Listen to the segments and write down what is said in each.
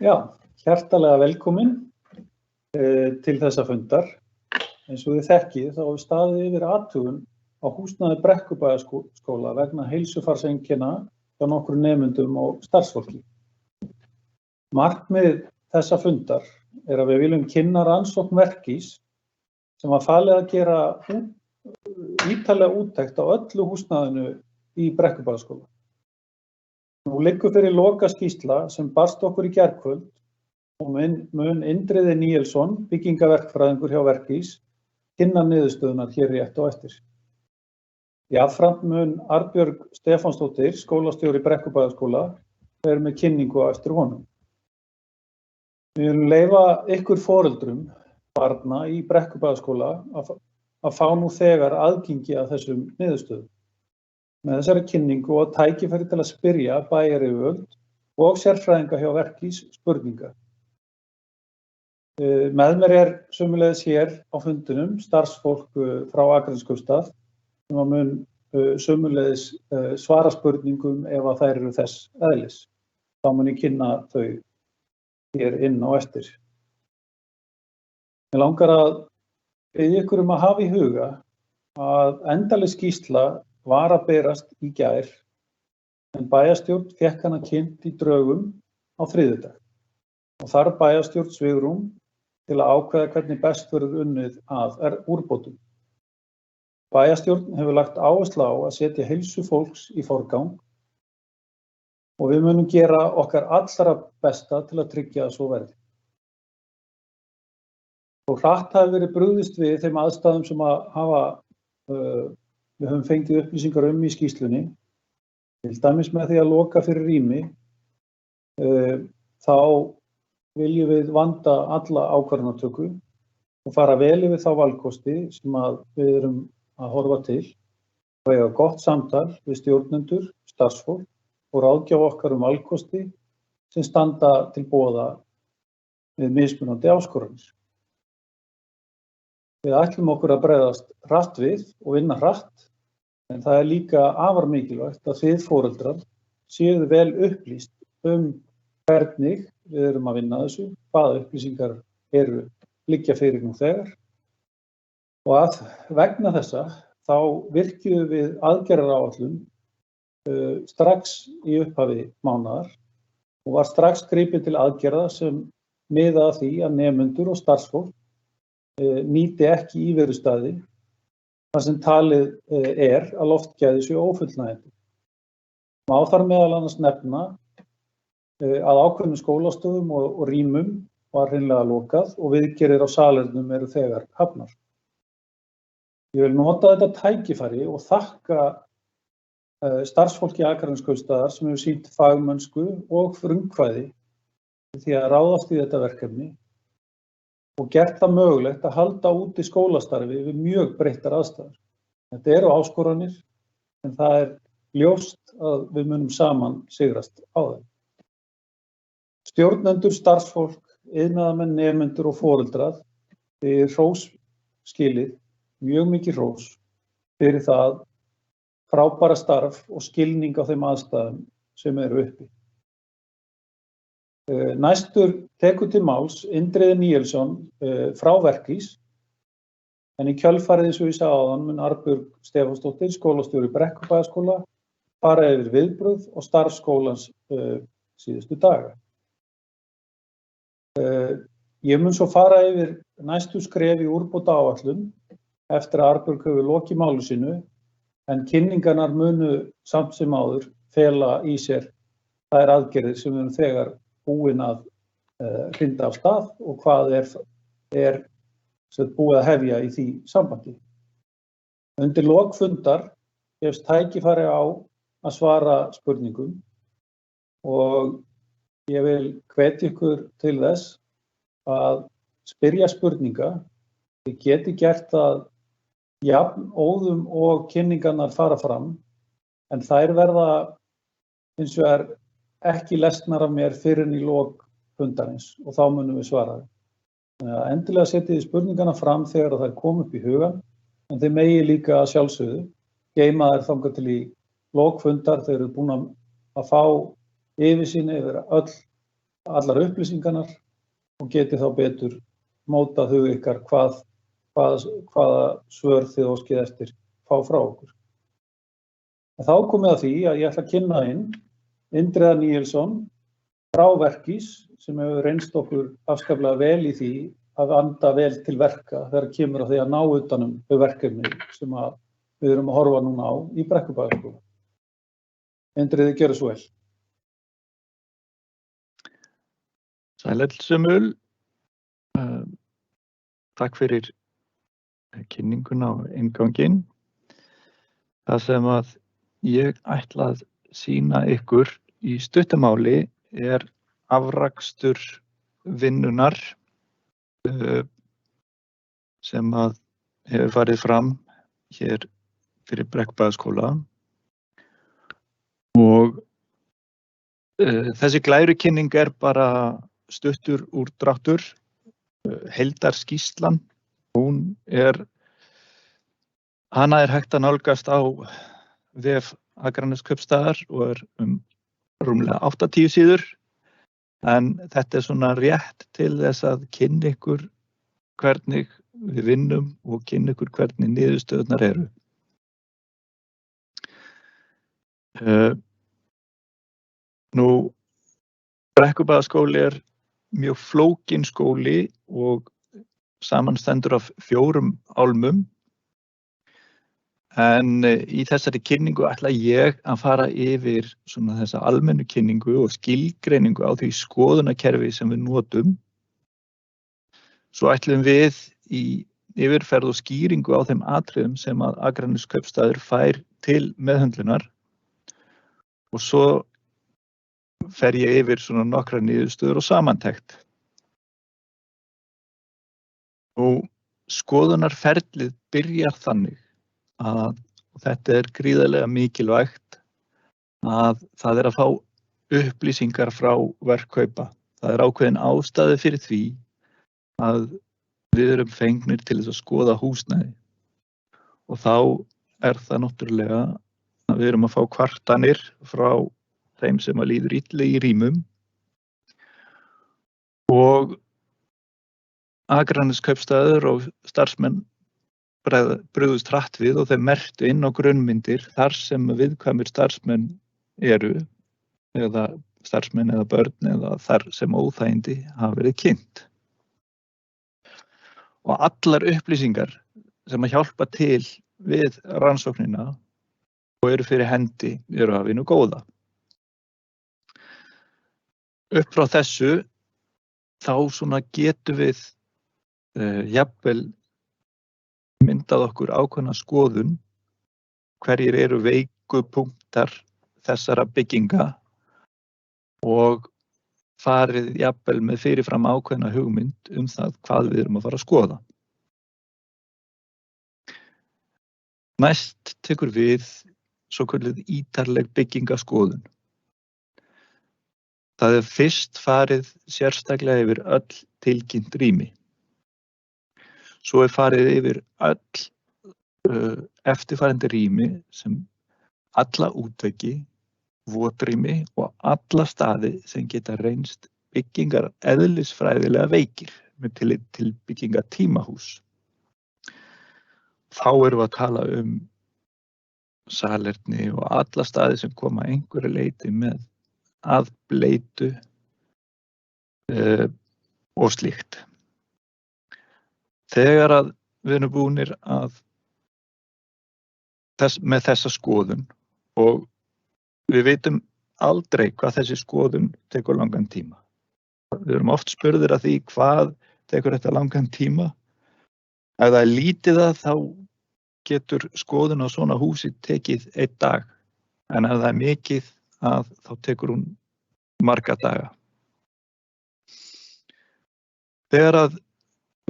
Já, hjartalega velkomin til þessa fundar. Eins og þið þekkið þá hefur staðið yfir athugun á húsnæði Brekkubæjarskóla vegna heilsufarseinkenna hjá nokkrum nemendum og starfsfólki. Markmið þessa fundar að við viljum kynna rannsókn Verkís sem var falið að gera ítarlega úttekt á öllu húsnæðinu í Brekkubæjarskóla. Nú liggur fyrir lokaskýrsla sem barst okkur í gærkvöld og mun Indriði Níelsson, byggingaverkfræðingur hjá Verkís, kynna niðurstöðunar hér rétt á eftir. Jafnframt mun Arnbjörg Stefánsdóttir, skólastjóri Brekkubæjarskóla, vera með kynningu á eftir honum. Við viljum leyfa ykkur foreldrum barna í Brekkubæjarskóla að fá nú þegar aðgengi að þessum niðurstöðum. Með þessari kynningu og tækifæri til að spyrja bæjaryfirvöld og sérfræðinga hjá Verkís spurninga. Með mér sömuleiðis hér á fundinum starfsfólk frá Akraneskaupstað sem mun sömuleiðis svara spurningum ef að þær eru þess eðlis. Þá mun ég kynna þau hér inn á eftir. Mig langar að biðja ykkur að hafa í huga að endanleg skýrsla var að berast í gær en bæjarstjórn fékk hana kynnt í drögum á þriðjudag og þarf bæjarstjórn svigrúm til að ákveða hvernig best verður unnið að úrbótum. Bæjarstjórn hefur lagt áherslu á að setja heilsu fólks í forgang og við munum gera okkar allra besta til að tryggja að svo verði. Og hratt hafi verið brugðist við þeim aðstæðum sem við höfum fengið upplýsingar í skýrslunni, til dæmis með því að loka fyrir rými, þá viljum við vanda alla ákvarðanatöku og fara vel yfir þá valkosti sem við erum að horfa til og eiga gott samtal við stjórnendur, starfsfólk og ráðgjafa okkar valkosti sem standa til boða við mismunandi áskoranir. Við ætlum okkur að bregðast hratt við og vinna hratt, en það líka afar mikilvægt að þið foreldrar séuð vel upplýst hvernig við erum að vinna þessu, hvaða upplýsingar liggja fyrir nú þegar. Og vegna þessa þá virkjuðum við aðgerðaráætlun strax í upphafi mánaðar og var strax gripið til aðgerða sem miða að því að nemendur og starfsfólk nýti ekki íverustaði þar sem talið að loftgæði séu ófullnægjandi. Má þar meðal annars nefna að ákveðnum skólastofum og rýmum var hreinlega lokað og viðgerðir á salernum eru þegar hafnar. Ég vil nota þetta tækifæri og þakka starfsfólki Akraneskaupstaðar sem hefur sýnt fagmennsku og frumkvæði því að ráðast í þetta verkefni og gert það mögulegt að halda úti skólastarfi við mjög breyttar aðstæður. Þetta eru áskoranir, en það ljóst að við munum saman sigrast á þeim. Stjórnendur, starfsfólk, iðnaðarmenn, nemendur og foreldrar, þið hrós skilið, mjög mikið hrós fyrir það frábæra starf og skilning á þeim aðstæðum sem eru uppi. Næstur tekur til máls Indriði Níelsson frá Verkís, en í kjölfarið eins og ég sagði áðan mun Arnbjörg Stefánsdóttir, skólastjóri Brekkubæjarskóla, fara yfir viðbrögð og starf skólans síðustu daga. Ég mun svo fara yfir næstu skref í úrbótaáætlun eftir að Arnbjörg hefur lokið máli sínu, en kynningarnar munu samt sem áður fela í sér þær aðgerðir sem við erum þegar búin að hrinda af stað og hvað búið að hefja í því sambandi. Undir lok fundar gefst tækifæri á að svara spurningum og ég vil hvetja ykkur til þess að spyrja spurninga. Þið geti gert það jafn óðum og kynningarnar fara fram, en þær verða hins vegar ekki lesnar af mér fyrr en í lok fundarins og þá munum við svara þeim. Endilega setjið spurningana fram þegar þær koma upp í hugan, en þið megi líka að sjálfsögðu geyma þær þangað til í lok fundar þegar þið eru búin að fá yfirsýn yfir öll allar upplýsingarnar og geti þá betur mótað hug ykkar hvaða svör þið óskið eftir fá frá okkur. En þá komið að því að ég ætla að kynna inn Indriða Níelsson frá Verkís sem hefur reynst okkur afskaplega vel í því að anda vel til verka þegar kemur að því að ná utanum þau verkefni sem við erum að horfa núna á í Brekkubæjarskóla. Indriði, gjörðu svo vel. Sæll takk fyrir kynninguna og innganginn. Það sem að ég ætla að sýna ykkur í stuttumáli afrakstur vinnunar sem að hefur farið fram hér fyrir Brekkubæjarskóla og þessi glærukynning bara stuttur úrdráttur. Heildarskýrslan, hana hægt að nálgast á vef Akraneskaupstaðar og rúmlega 80 síður, en þetta svona rétt til þess að kynna ykkur hvernig við vinnum og kynna ykkur hvernig niðurstöðurnar eru. Brekkubæjarskóli mjög flókinn skóli og samanstendur af 4 álmum. En í þessari kynningu ætla ég að fara yfir svona þessa almennu kynningu og skilgreiningu á því skoðunarkerfi sem við notum. Svo ætlum við í yfirferð og skýringu á þeim atriðum sem að Akraneskaupstaður fær til meðhöndlunar og svo fer ég yfir svona nokkrar niðurstöður og samantekt. Og skoðunarferlið byrjar þannig að, og þetta gríðarlega mikilvægt, að það að fá upplýsingar frá verkkaupa. Það ákveðin ástæða fyrir því að við erum fengnir til þess að skoða húsnæði. Og þá það náttúrulega að við erum að fá kvartanir frá þeim sem að líður illa í rýmum og Akraneskaupstaður og starfsmenn brugðust hratt við og þeir merktu inn á grunnmyndir þar sem viðkvæmir starfsmenn eru, eða starfsmenn eða börn eða þar sem óþægindi hafa verið kynnt. Og allar upplýsingar sem að hjálpa til við rannsóknina og eru fyrir hendi af hinu góða. Upp frá þessu þá svona getum við jafnvel myndað okkur ákveðna skoðun hverjir eru veiku punktar þessara bygginga og farið jafnvel með fyrirfram ákveðna hugmynd það hvað við erum að fara að skoða. Næst tekur við svokölluð ítarleg byggingaskoðun. Það fyrst farið sérstaklega yfir öll tilkynnt rými. Svo farið yfir öll eftirfarandi rými sem alla útveggi, votrými og alla staði sem geta reynst byggingar eðlisfræðilega veikir með tillit til byggingar tímahús. Þá erum við að tala salerni og alla staði sem koma einhverju leyti með aðbleitu og slíkt. Þegar að við erum búnir með þessa skoðun og við vitum aldrei hvað þessi skoðun tekur langan tíma. Við erum oft spurðir að því hvað tekur þetta langan tíma. Ef það lítið þá getur skoðun á svona húsi tekið 1 dag, en ef það mikið þá tekur hún marga daga. Þegar að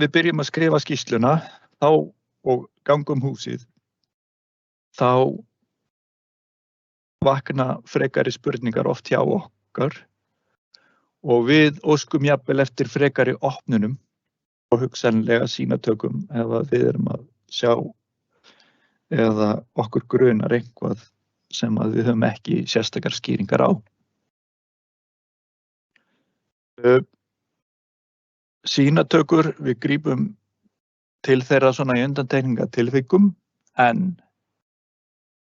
við byrjum að skrifa skýrsluna og gangum húsið, þá vakna frekari spurningar oft hjá okkar og við óskum jafnvel eftir frekari opnunum og hugsanlega sýnatökum ef við erum að sjá eða okkur grunar eitthvað sem að við höfum ekki sérstakar skýringar á. Sýnatökur, við grípum til þeirra svona í undantekningatilvikum, en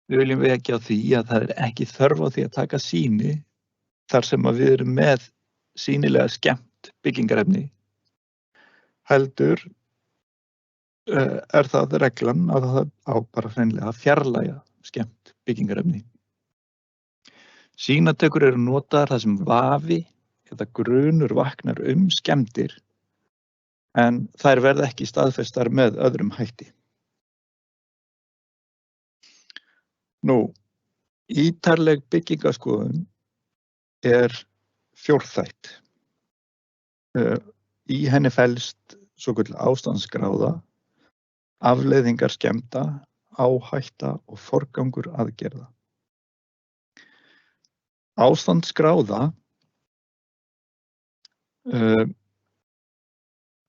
við viljum vekja á því að það er ekki þörf á því að taka sýni þar sem að við erum með sýnilega skemmt byggingarefni. Heldur er það reglan að það á bara hreinlega að fjarlægja skemmt byggingarefni. Sýnatökur eru notaðar þar sem vafi eða grunur vaknar skemmdir, en þær verða ekki staðfestar með öðrum hætti. Nú, ítarleg byggingaskoðun er fjórþætt. Í henni felst svokölluð ástandsgráða, afleiðingar skemmda, áhætta og forgangur aðgerða. Ástandsgráða,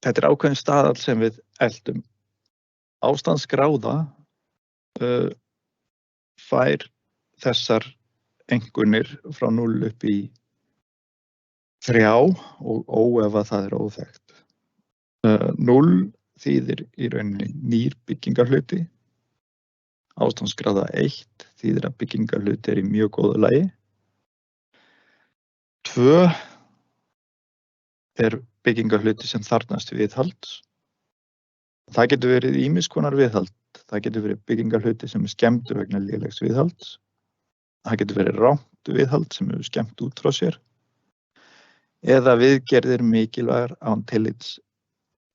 þetta er ákveðin staðall sem við eltum. Ástandsgráða fær þessar einkunnir frá 0 upp í 3 og ó ef að það er óþekkt. 0 þýðir í rauninni nýr byggingarhluti. Ástandsgráða 1 þýðir að byggingarhluti er í mjög góðu lagi. 2 er byggingarhluti sem þarfnast viðhalds. Það getur verið ýmiss konar viðhald. Það getur verið byggingarhluti sem er skemmdur vegna lélegs viðhalds. Það getur verið rangt viðhald sem er skemmt út frá sér. Eða viðgerðir mikilvægar án tillits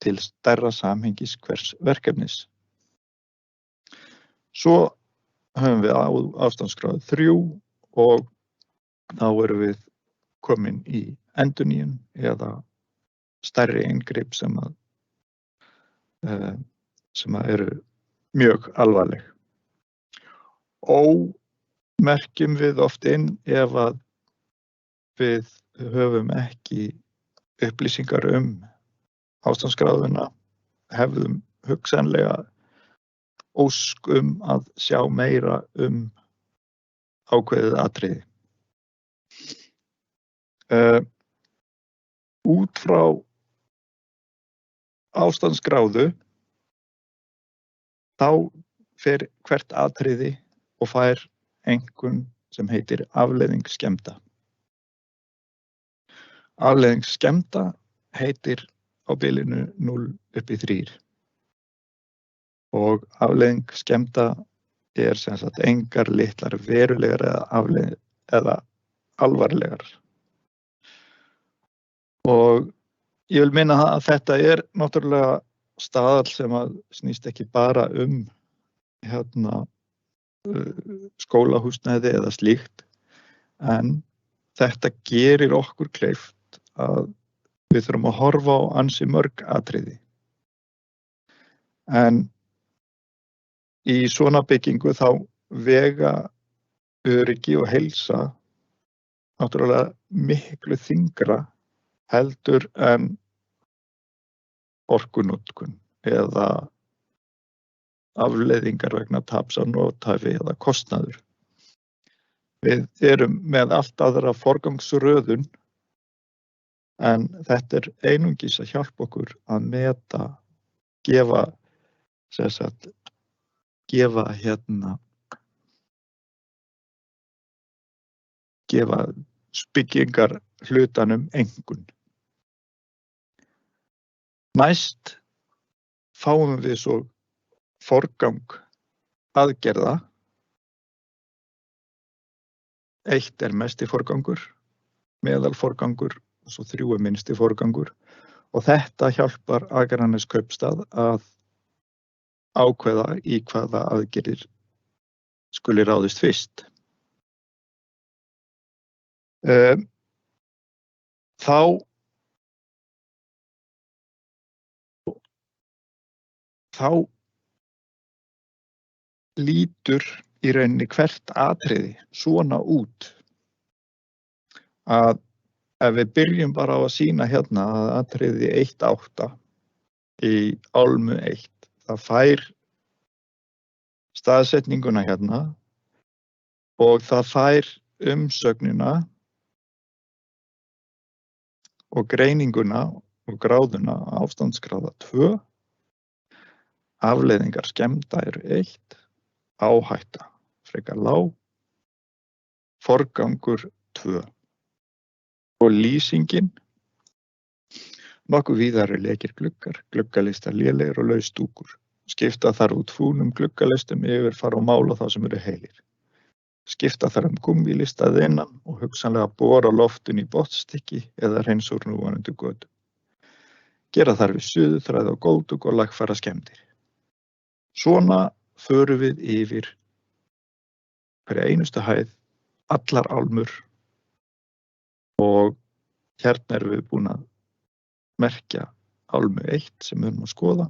til stærra samhengis hvers verkefnis. Svo höfum við ástandsgráðu 3 og þá erum við komin í endurnýjun eða stærri inngrip sem eru mjög alvarleg. Merkjum við oft inn ef að við höfum ekki upplýsingar ástandsgráðuna, hefðum hugsanlega ósk að sjá meira ákveðið atriði. Út frá ástandsgráðu þá fer hvert atriði og fær einkunn sem heitir afleiðing skemmda. Afleiðing skemmda heitir á bilinu 0 upp í 3. Og afleiðing skemmda er sem sagt engar litlar verulegar eða alvarlegar. Og ég vil minna að þetta er náttúrulega staðall sem að snýst ekki bara skólahúsnæði eða slíkt, en þetta gerir okkur kleift að við þurfum að horfa á ansi mörg atriði. En í svona byggingu þá vega öryggi og heilsa náttúrulega miklu þyngra heldur en orkunotkun eða afleiðingar vegna taps á nothæfi eða kostnaður. Við erum með allt aðra forgangsröðun, en þetta er einungis að hjálpa okkur að meta, gefa byggingar hlutanum einkunn. Næst fáum við svo forgang aðgerða. 1 er mesti forgangur, meðalforgangur og svo 3 er minnsti forgangur. Og þetta hjálpar Akraneskaupstað að ákveða í hvaða aðgerðir skuli ráðist fyrst. Þá lítur í rauninni hvert atriði svona út að ef við byrjum bara á að sýna hérna að atriði 1.8 í álmu 1, það fær staðsetninguna hérna og það fær umsögnina og greininguna og gráðuna ástandsgráða 2, afleiðingar skemmda eru 1, áhætta frekar lág, forgangur 2 og lýsingin nokkuð víðar eru lekir gluggar, gluggalistar lélegir og laus dúkur. Skipta þarf út fúnum gluggalistum yfirfara og mála þá sem eru heilir. Skipta þarf gúmmílista að innan og hugsanlega bora loftun í botnstykki eða hreins úr núverandi götu. Gera þarf við suðuþræði og góldúk og lagfæra skemmdir. Svona förum við yfir hverja einustu hæð, allar álmur og hérna erum við búin að merkja álmu 1 sem við erum að skoða.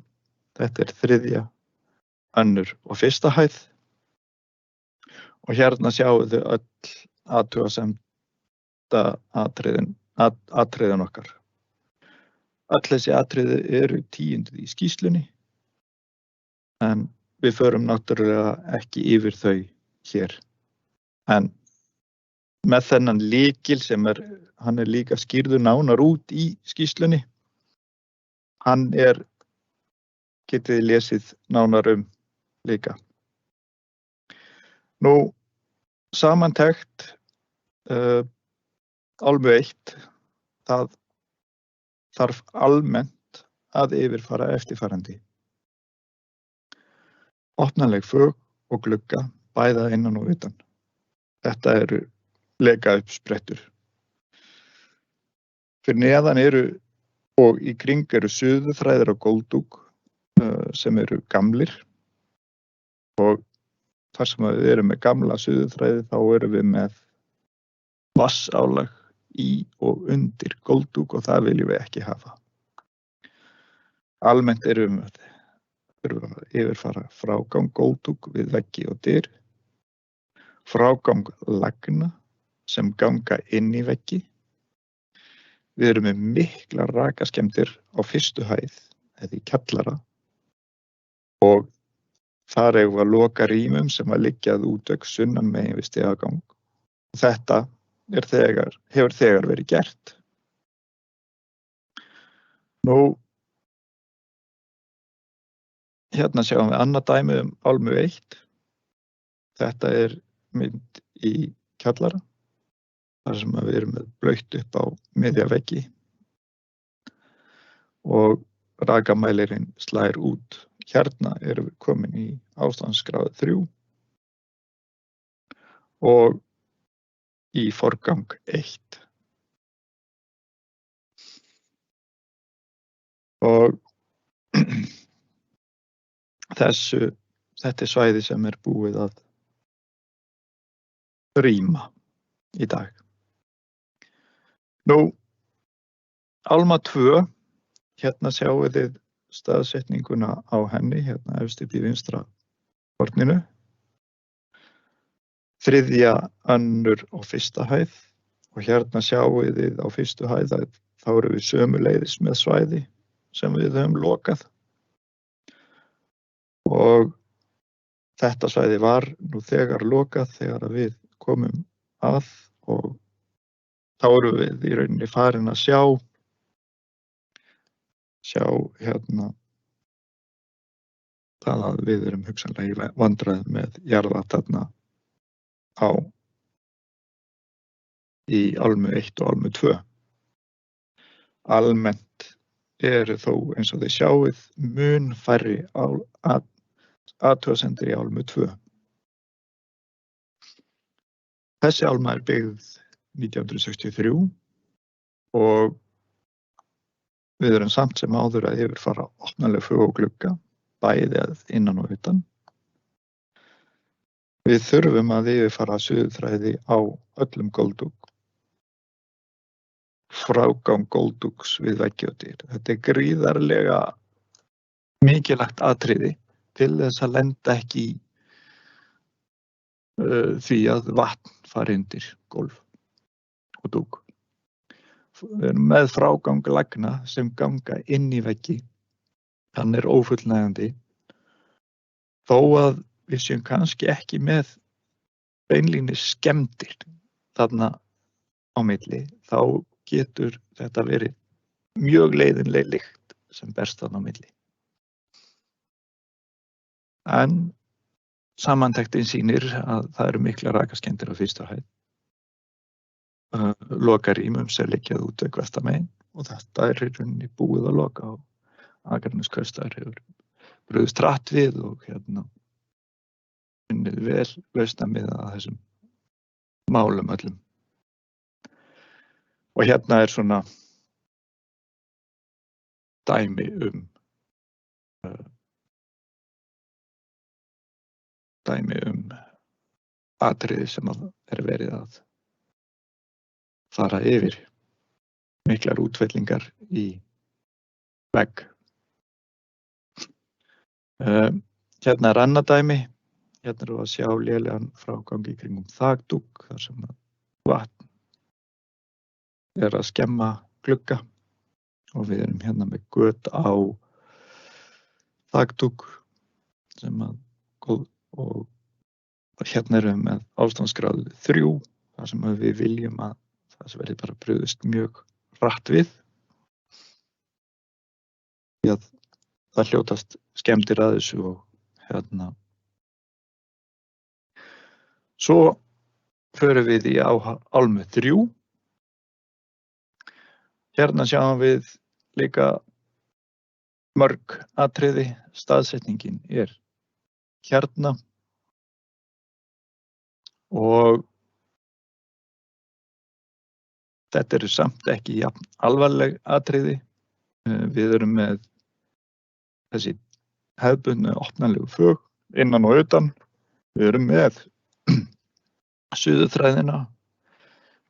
Þetta 3., 2. og 1. hæð. Og hérna sjáum við öll athugasemda atriðin okkar. Öll þessi atriði eru tíunduð í skýrslunni, en við förum náttúrulega ekki yfir þau hér. En með þennan lykil sem hann líka skýrður nánar út í skýrslunni, hann getið lesið nánar líka. Nú, samantekt álmu 1, það þarf almennt að yfirfara eftirfarandi. Opnanleg fög og glugga, bæða innan og utan. Þetta eru leka uppsprettur. Fyrir neðan og í kring eru suðuþræðir og góldúk sem eru gamlir og þar sem við erum með gamla suðuþræði þá erum við með vatnsálag í og undir góldúk og það viljum við ekki hafa. Almennt erum við að yfirfara frágang góldúk við veggi og dyr, frágang lagna sem ganga inn í veggi. Við erum með miklar rakaskemmdir á 1. hæð eða í kjallara og þar eigum við að loka rýmum sem að liggja að útök sunnan megin við stigagang. Þetta hefur þegar verið gert. Nú, hérna sjáum við annað dæmi álmu 1. Þetta mynd í kjallara, þar sem við erum með blautt upp á miðja veggi og rakamælirinn slær út. Hérna erum við komin í ástandsgráðu 3 og í forgang 1. Og þetta svæði sem búið að rýma í dag. Nú, álma 2, hérna sjáum við staðsetninguna á henni, hérna efst upp í vinstra horninu. 3., 2. og 1. hæð og hérna sjáum við á 1. hæð að þá erum við sömuleiðis með svæði sem við höfum lokað. Og þetta svæði var nú þegar lokað þegar við komum að og þá erum við í rauninni farin að sjá hérna það að við erum hugsanlega í vandræðum með jarðvatn þarna í álmu 1 og álmu 2. Almennt eru þó eins og þið sjáið mun færri athugasemdir í álmu 2. Þessi álma byggð 1963 og við erum samt sem áður að yfirfara opnaleg fög og glugga, bæði innan og utan. Við þurfum að yfirfara suðuþræði á öllum góldúk, frágang góldúks við veggi og dyr. Þetta gríðarlega mikilvægt atriði til þess að lenda ekki í því að vatn fari undir gólf og dúk. Við erum með frágang lagna sem ganga inn í veggi. Hann ófullnægjandi. Þó að við séum kannski ekki með beinlínis skemmdir þarna á milli, þá getur þetta verið mjög leiðinleg lykt sem berst þarna á milli. En samantektin sýnir að það eru miklar rakaskemmdir á fyrstu hæð. Lokarýmum sem liggjað út vestan megin og þetta í rauninni búið að loka og Akraneskaupstaður hefur brugðist hratt við og unnið vel lausnamiða að þessum málum öllum. Og er svona dæmi atriði sem verið að fara yfir. Miklar útfellingar í vegg. Annað dæmi. Erum við að sjá lélegan frágang í kringum þakdúk þar sem vatn að skemma glugga og við erum með göt á þakdúk og erum við með ástandsgráðu 3 þar sem við viljum að það sem verði bara brugðist mjög hratt við. Því að það hljótast skemmdir að þessu og Svo förum við í álmu 3. Sjáum við líka mörg atriði. Staðsetningin og þetta eru samt ekki jafn alvarleg atriði. Við erum með þessi hefðbundnu opnanlegu fög innan og utan. Við erum með suðuþræðina.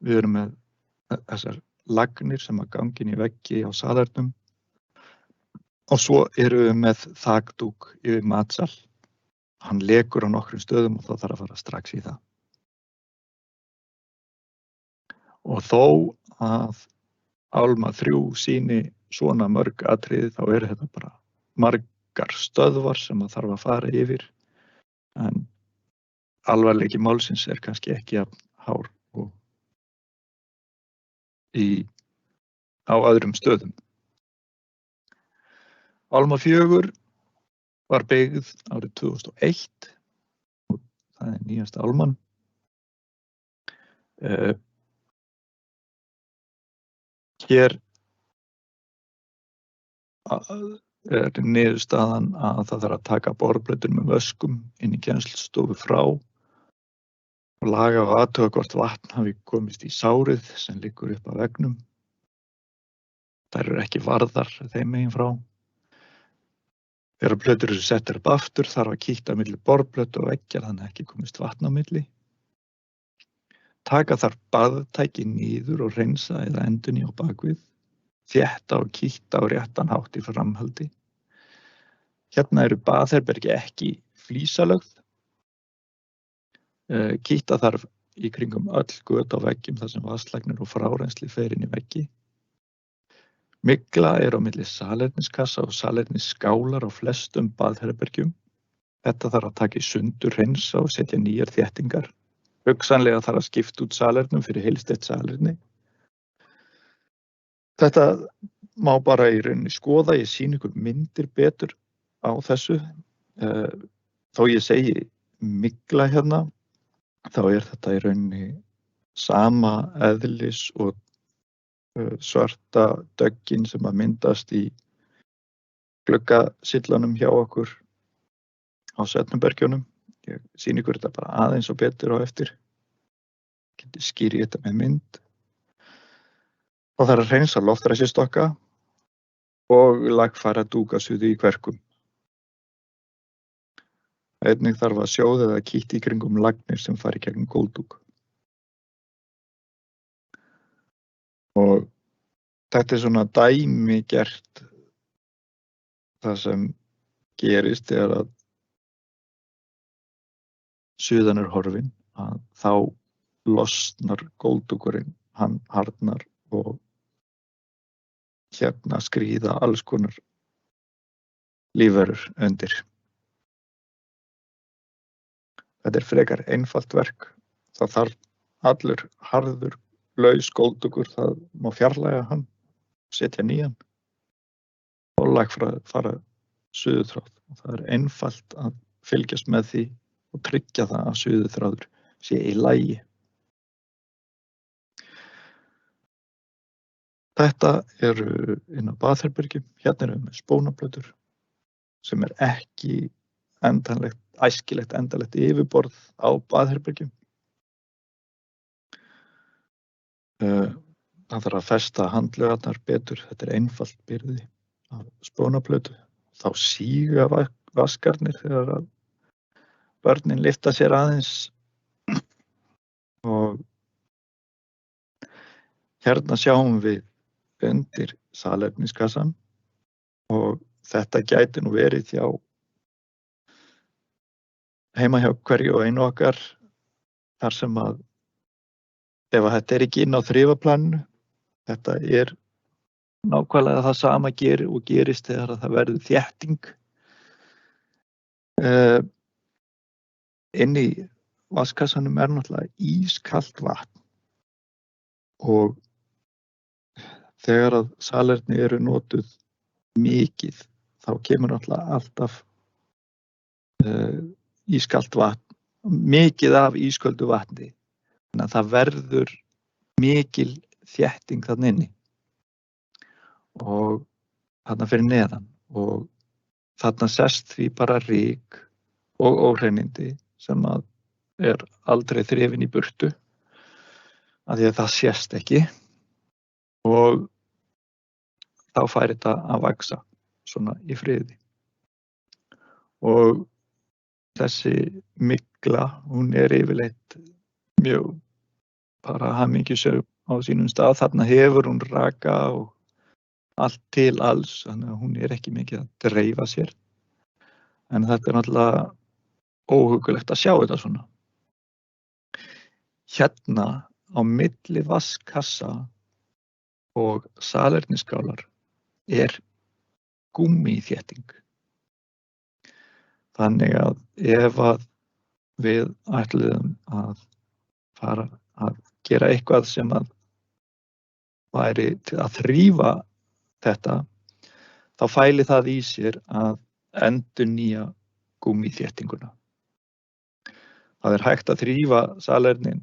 Við erum með þessar lagnir sem að gangi inn í veggi á salernum. Og svo erum við með þakdúk yfir matsal. Hann lekur á nokkrum stöðum og þá þarf að fara strax í það. Og þó að álma 3 sýni svona mörg atriði þá eru þetta bara margar stöðvar sem að þarf að fara yfir. En alvarleiki málsins kannski ekki jafn hár og á öðrum stöðum. Álma 4 var byggð árið 2001 og það nýjasta álman. Hér niðurstaðan að það þarf að taka borplötur með vöskum inn í kennslustofu frá og laga og athuga hvort vatn hafi komist í sárið sem liggur upp að veggnum. Þær eru ekki varðar þeim megin frá. Þegar plötur eru settar upp aftur þarf að kíkta milli borplötu og veggjar þannig ekki komist vatn á milli. Taka þarf baðtæki niður og hreinsa eða endurnýja á bakvið. Þétta og kíkta á réttan hátt í framhaldi. Eru baðherbergi ekki flísalögð. Kíkta þarf í kringum öll göt á veggjum þar sem vatnslagnir og frárensli fer inn í veggi. Mygla á milli salerniskassa og salernisskálar á flestum baðherbergjum. Þetta þarf að taka í sundur, hreinsa og setja nýjar þéttingar. Hugsanlega þarf að skipta út salernum fyrir heilsteypt salerni. Þetta má bara í rauninni skoða, ég sýni ykkur myndir betur á þessu. Þó ég segi mygla þá þetta í rauninni sama eðlis og svarta döggin sem að myndast í gluggasillanum hjá okkur á svefnherbergjunum. Ég sýni ykkur þetta bara aðeins og betur á eftir. Geti skýri þetta með mynd. Og það er að hreinsa loftræsistokka og lagfæra dúkasuði í kverkum. Einnig þarf að sjóða eða kíkta í kringum lagnir sem fari gegnum gólfdúk. Og þetta svona dæmi gert það sem gerist þegar að suðan horfin, að þá losnar gólfdúkurinn, hann harðnar og skríða alls konar lífverur undir. Þetta frekar einfalt verk. Það þarf allur harður laus skóldugur, það má fjarlæga hann, setja nýjan og fara suðuþráð. Og það einfalt að fylgjast með því og tryggja það að suðuþráður sé í lagi. Þetta eru inn á baðherbergjum. Hérna erum við með spónaplötur sem ekki æskilegt endanlegt yfirborð á baðherbergjum. Það þarf að festa handlögarnar betur. Þetta einfalt byrði af spónaplötu. Þá síga vaskarnir þegar að börnin lyfta sér aðeins. Og hérna sjáum við undir salerniskassan og þetta gæti nú verið heima hjá hverju og einu okkar þar sem að ef þetta ekki inn á þrifaplaninu, þetta nákvæmlega það sama gerist þegar það verður þétting inn í vaskassanum náttúrulega ískalt vatn og þegar að salerni eru notuð mikið þá kemur náttúrulega alltaf ískalt vatn, mikið af ísköldu vatni. Þannig að það verður mikil þétting þarna inni og þarna fyrir neðan og þarna sest því bara ryk og óhreinindi sem að aldrei þrifin í burtu af því að það sést ekki og þá fær þetta að vaxa svona í friði. Og þessi mygla, hún yfirleitt mjög bara hamingjusöm á sínum stað. Þarna hefur hún raka og allt til alls, þannig að hún ekki mikið að dreifa sér. En þetta náttúrulega óhugulegt að sjá þetta svona. Hérna á milli vatnskassa og salerniskálar gúmmíþétting. Þannig að ef að við ætluðum að fara að gera eitthvað sem að væri til að þrífa þetta, þá fæli það í sér að endurnýja gúmmíþéttinguna. Það hægt að þrífa salernin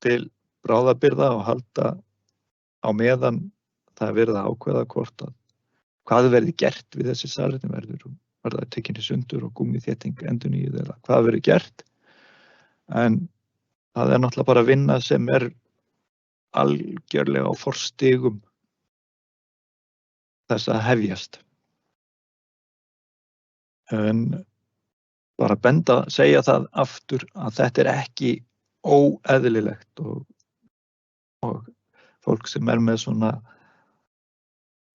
til bráðabirgða og halda á meðan það verið að ákveða hvað verði gert við þessi salerni verða tekinni sundur og gúmmíþétting endurnýjuð eða hvað verður gert. En það náttúrulega bara vinna sem algjörlega á forstigum þess að hefjast. En bara segja það aftur að þetta ekki óeðlilegt og fólk sem með svona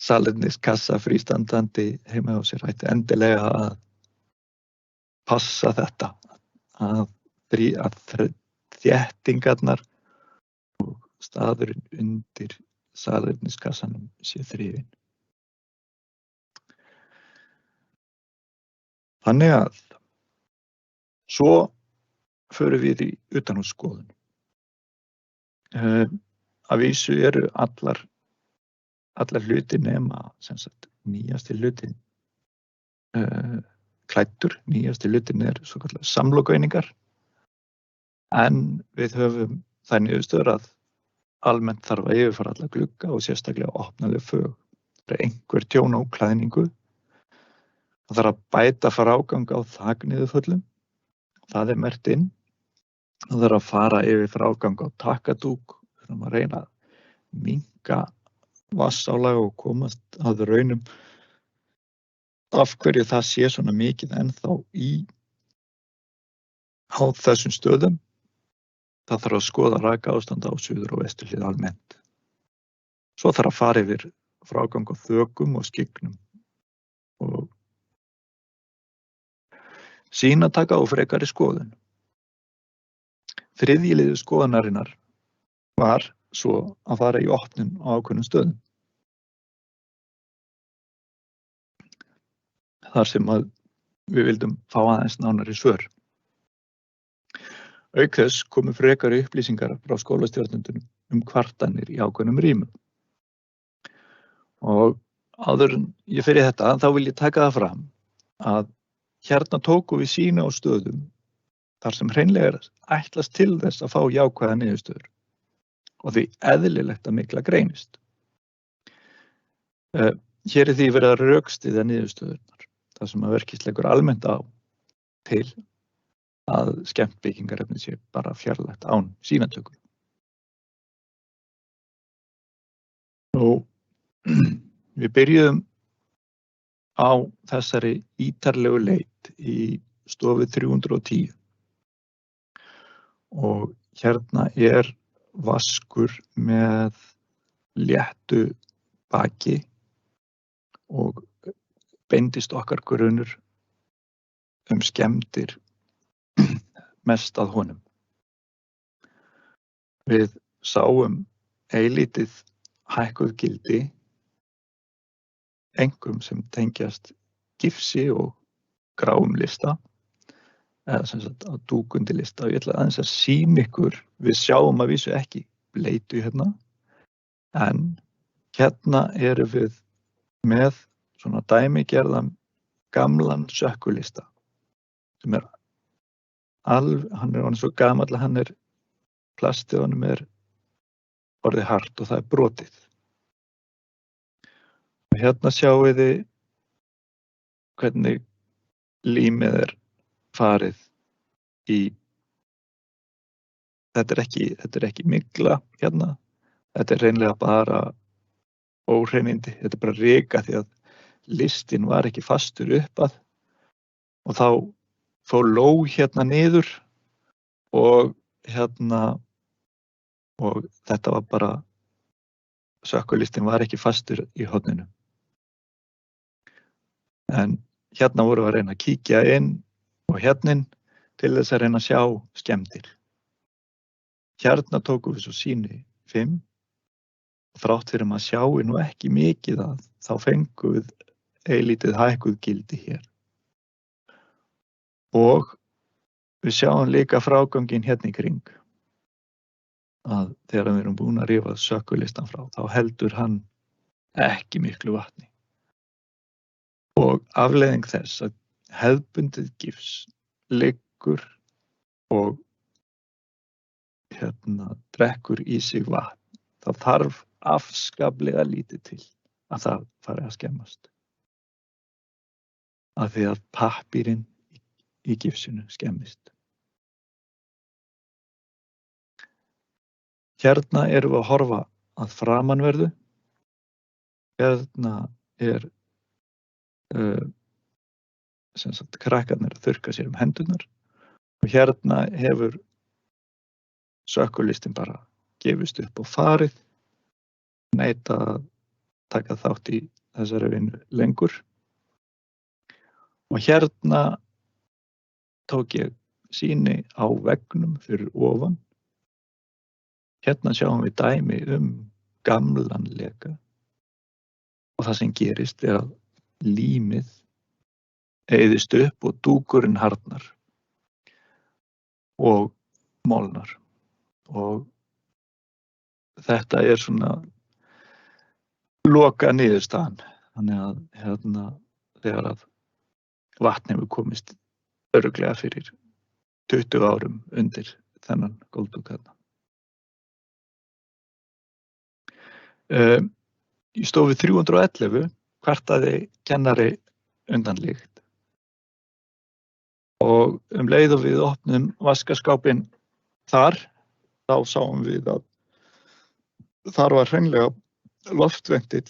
salerniskassa frístandandi heima á sér ætti endilega að passa þetta að þéttingarnar og staðurinn undir salerniskassanum sé þrifinn. Þannig að svo förum við í utanhússkoðun. Að vísu eru allar hluti nema nýjasti hlutin klæddur, nýjasti hlutin svokallaðar samlokueiningar. En við höfum það niðurstöður að almennt þarf að yfirfara alla glugga og sérstaklega opnaleg fög. Það einhver tjón á klæðningu. Það þarf að bæta frágang á þakniðuföllum. Það merkt inn. Það þarf að fara yfir frágang á takadúk. Við þurfum að reyna að minnka vatnsálag og komast að raunum af hverju það sé svona mikið ennþá á þessum stöðum. Það þarf að skoða rakaástand á suður og vesturhlið almennt. Svo þarf að fara yfir frágang á þökum og skyggnum og sýnataka og frekari skoðun. Þriðji liður skoðunarinnar var svo að fara í opnun á ákveðnum stöðum. Þar sem að við vildum fá aðeins nánari svör. Auk þess komu frekari upplýsingar frá skólastjórnendunum kvartanir í ákveðnum rýmum. Og áður en ég fer í þetta, þá vil ég taka það fram að hérna tókum við sýni á stöðum þar sem hreinlega er ætlast til þess að fá jákvæða niðurstöður og því eðlilegt að mikla greinist. Hér er því verið að rökstyðja niðurstöðurnar, þar sem að verkist leggur almennt á til að skemmt byggingarefni sé bara fjarlægt án sýnatöku. Og við byrjuðum á þessari ítarlegu leit í stofu 310 og hérna er vaskur með léttu baki og beindist okkar grunur skemmdir mest að honum. Við sáum eilítið hækkuð gildi, einkum sem tengjast gifsi og gráum lista, eða sem sagt á dúkundi lista, og ég ætla aðeins að sýna ykkur, við sjáum að vísu ekki bleitu hérna, en hérna erum við með svona dæmigerðan gamlan sökkulista, sem er hann er orðinn svo gamall að hann er plastið honum er orðið hart og það er brotið. Og hérna sjáum við hvernig límið er farið í, þetta er ekki mygla hérna, þetta er hreinlega bara óhreinindi, þetta er bara ryka því að listin var ekki fastur uppað og þá fór lóg hérna niður og þetta var bara, sökkulistin var ekki fastur í horninu. En hérna vorum við að reyna að kíkja inn og hérnin til þess að reyna að sjá skemmdir. Hérna tókum við svo sýni 5 og þrátt fyrir að sjáum nú ekki mikið að þá fengum við eilítið hækkuð gildi hér. Og við sjáum líka fráganginn hérna í kring að þegar við erum búin að rífa sökkulistan frá þá heldur hann ekki miklu vatni. Og afleiðing þess að hefðbundið gifs liggur og drekkur í sig vatn, þá þarf afskaplega lítið til að það fari að skemmast. Af því að pappírinn í gifsinu skemmist. Hérna erum við að horfa að framanverðu. Hérna er sem sagt krakkarnir að þurrka sér hendurnar og hérna hefur sökkulistin bara gefist upp og farið, neita að taka þátt í þessari vinnu lengur. Og hérna tók ég sýni á veggnum fyrir ofan. Hérna sjáum við dæmi gamlan leka og það sem gerist er að límið eyðist upp og dúkurinn harðnar og molnar. Og þetta er svona loka niðurstaðan. Þannig að þegar að vatn hefur komist örugglega fyrir 20 árum undir þennan gólfdúk þarna. Í stofu 311 kvartaði kennari undan lykt og leið og við opnum vaskaskápinn þar, þá sáum við að þar var hreinlega loftventil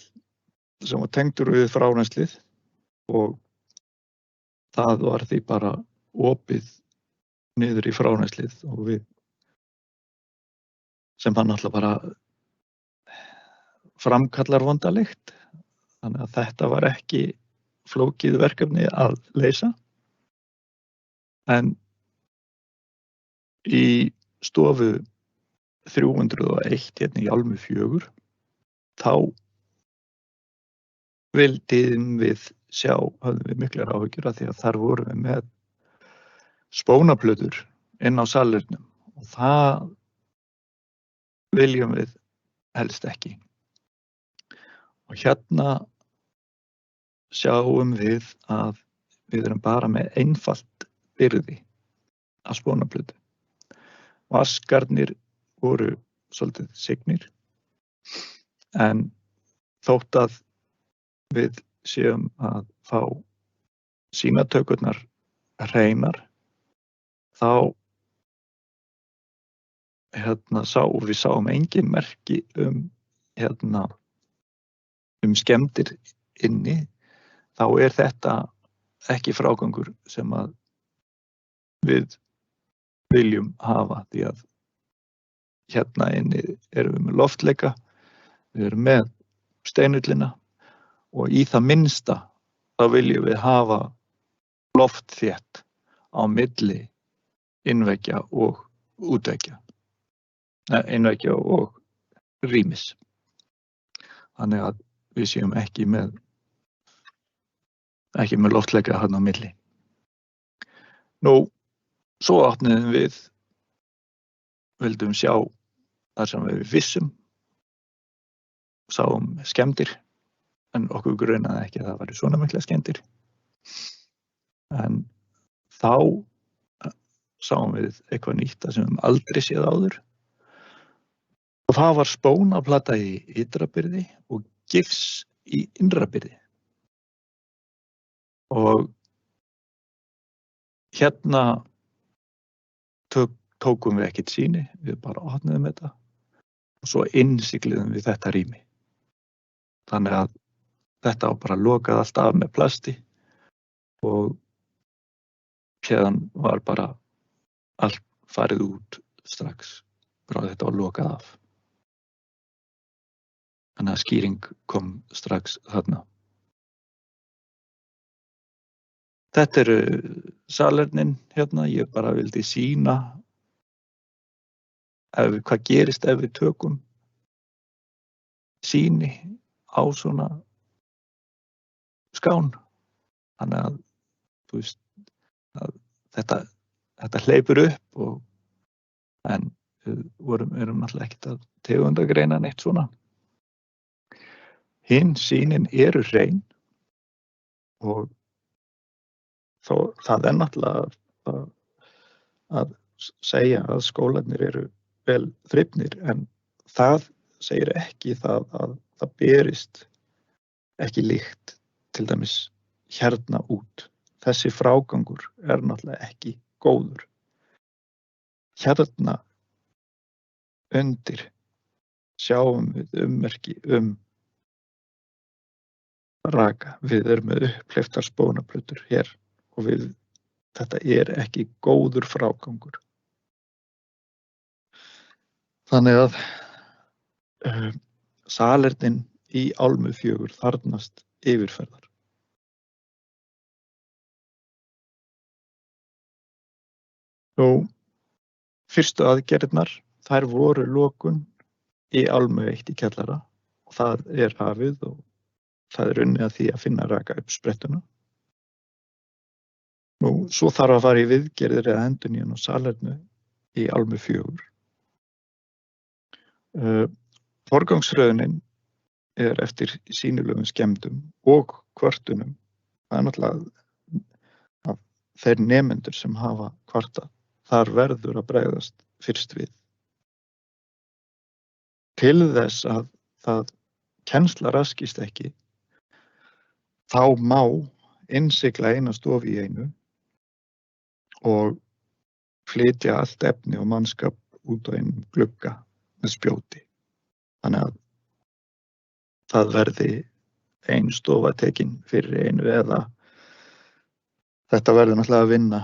sem var tengdur við frárenslið og það var því bara opið niður í frárenslið og við sem hann alltaf bara framkallar vonda lykt. Þannig að þetta var ekki flókið verkefni að leysa. En í stofu 301 hérna í Álmu 4, þá vildum við sjá, höfðum við miklar áhyggjur af því að þar vorum við með spónaplötur inn á salernum og það viljum við helst ekki. Og hérna sjáum við að við erum bara með einfalt byrði af spónaplötu. Vaskarnir voru svolítið signir, en þótt að við séum að fá sýnatökurnar hreinar, þá við sáum engin merki um skemmdir inni, þá er þetta ekki frágangur sem að við viljum hafa, því að hérna inni erum við með loftleika, við erum með steinullina og í það minnsta þá viljum við hafa loftþétt á milli innveggja og útveggja, innveggja og rýmis. Þannig að við séum ekki með loftleika þarna á milli. Nú, svo opnuðum við, vildum sjá þar sem við vissum, sáum skemmdir, en okkur grunaði ekki að það væri svona mikla skemmdir. En þá sáum við eitthvað nýtt sem við aldrei séð áður. Og það var spónaplata í ytra byrði og gifs í innra byrði. Og hérna tókum við ekkert sýni, við bara opnuðum þetta og svo innsigluðum við þetta rými. Þannig að þetta var bara lokað allt af með plasti og hérðan var bara allt farið út strax frá þetta var lokað af. Þannig að skýring kom strax þarna. Þetta eru salernin hérna, ég bara vildi sýna hvað gerist ef við tökum sýni á svona skán. Þannig að, þú veist, að þetta hleypur upp en við erum náttúrulega ekkert að tegundagreina neitt svona. Hinn sýnin eru hrein og það er náttúrulega að segja að skólarnir eru vel þrifnir, en það segir ekki það að það berist ekki lykt til dæmis hérna út. Þessi frágangur er náttúrulega ekki góður. Hérna undir sjáum við ummerki raka. Við erum með upphleyptar spónaplötur hér og þetta er ekki góður frágangur. Þannig að salernin í Álmu 4 þarfnast yfirferðar. Nú, fyrstu aðgerðirnar, þær voru lokun í Álmu 1 í kjallara og það er hafið og það er unnið að því að finna raka uppsprettuna. Nú, svo þarf að fara í viðgerðir eða endurnýjun á salernu í Álmu 4. Forgangsröðunin er eftir sýnilegum skemmdum og kvörtunum. Það er náttúrulega að þeir nemendur sem hafa kvartað, þar verður að bregðast fyrst við. Til þess að það kennsla raskist ekki, þá má innsigla eina stofu í einu og flytja allt efni og mannskap út á einum glugga með spjóti. Þannig að það verði ein stofa tekin fyrir einu eða þetta verður náttúrulega að vinna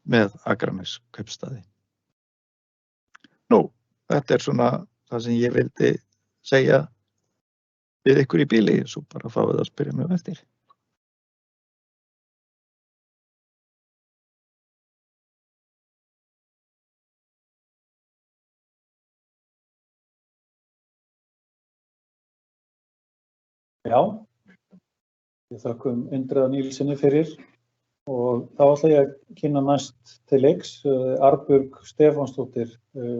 með Akranes kaupstaði. Nú, þetta er svona það sem ég vildi segja við ykkur í bíli, svo bara fáið að spyrja mig eftir. Já, við þökkum Indriða Níelsssyni fyrir Og þá ætla ég að kynna næst til leiks Arnbjörg Stefánsdóttir,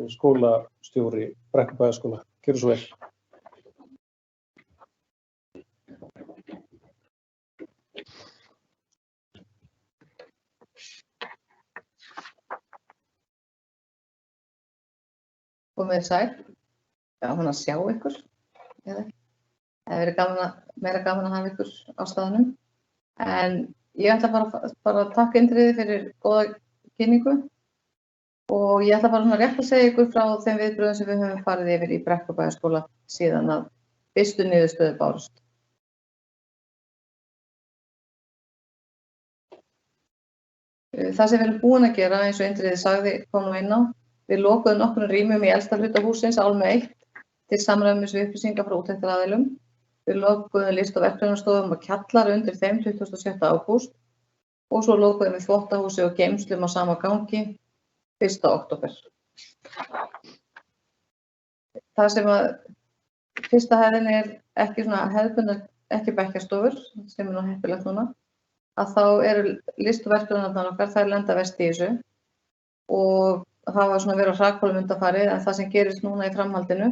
skólastjóri Brekkubæjarskóla. Gjörðu svo vel. Komið sæl. Gaman að sjá ykkur. Það verið meira gaman að hafa ykkur á staðnum. En ég ætla bara að takka Indriði fyrir góða kynningu og ég ætla bara rétt að segja ykkur frá þeim viðbrögðum sem við höfum farið yfir í Brekkubæjarskóla síðan að fyrstu niðurstöður bárust. Það sem við erum búin að gera, eins og Indriði sagði, kom inn á, við lokuðum nokkrum rýmum í elsta hluta hússins, Álmu 1, til samræmis við upplýsingar frá úttektaraaðilum. Við lokuðum list- og verkefnastofum og kjallara undir þeim 27. ágúst og svo lokuðum við þvottahúsi og geymslum á sama gangi 1. október. Það sem að fyrsta hæðin ekki svona hefðbundnar, ekki bekkjarstofur, sem nú heppilegt núna, að þá eru list- og verkefnarnar okkar, þær lenda verst í þessu og það var svona verið á hrakhólum undanfarið, en það sem gerist núna í framhaldinu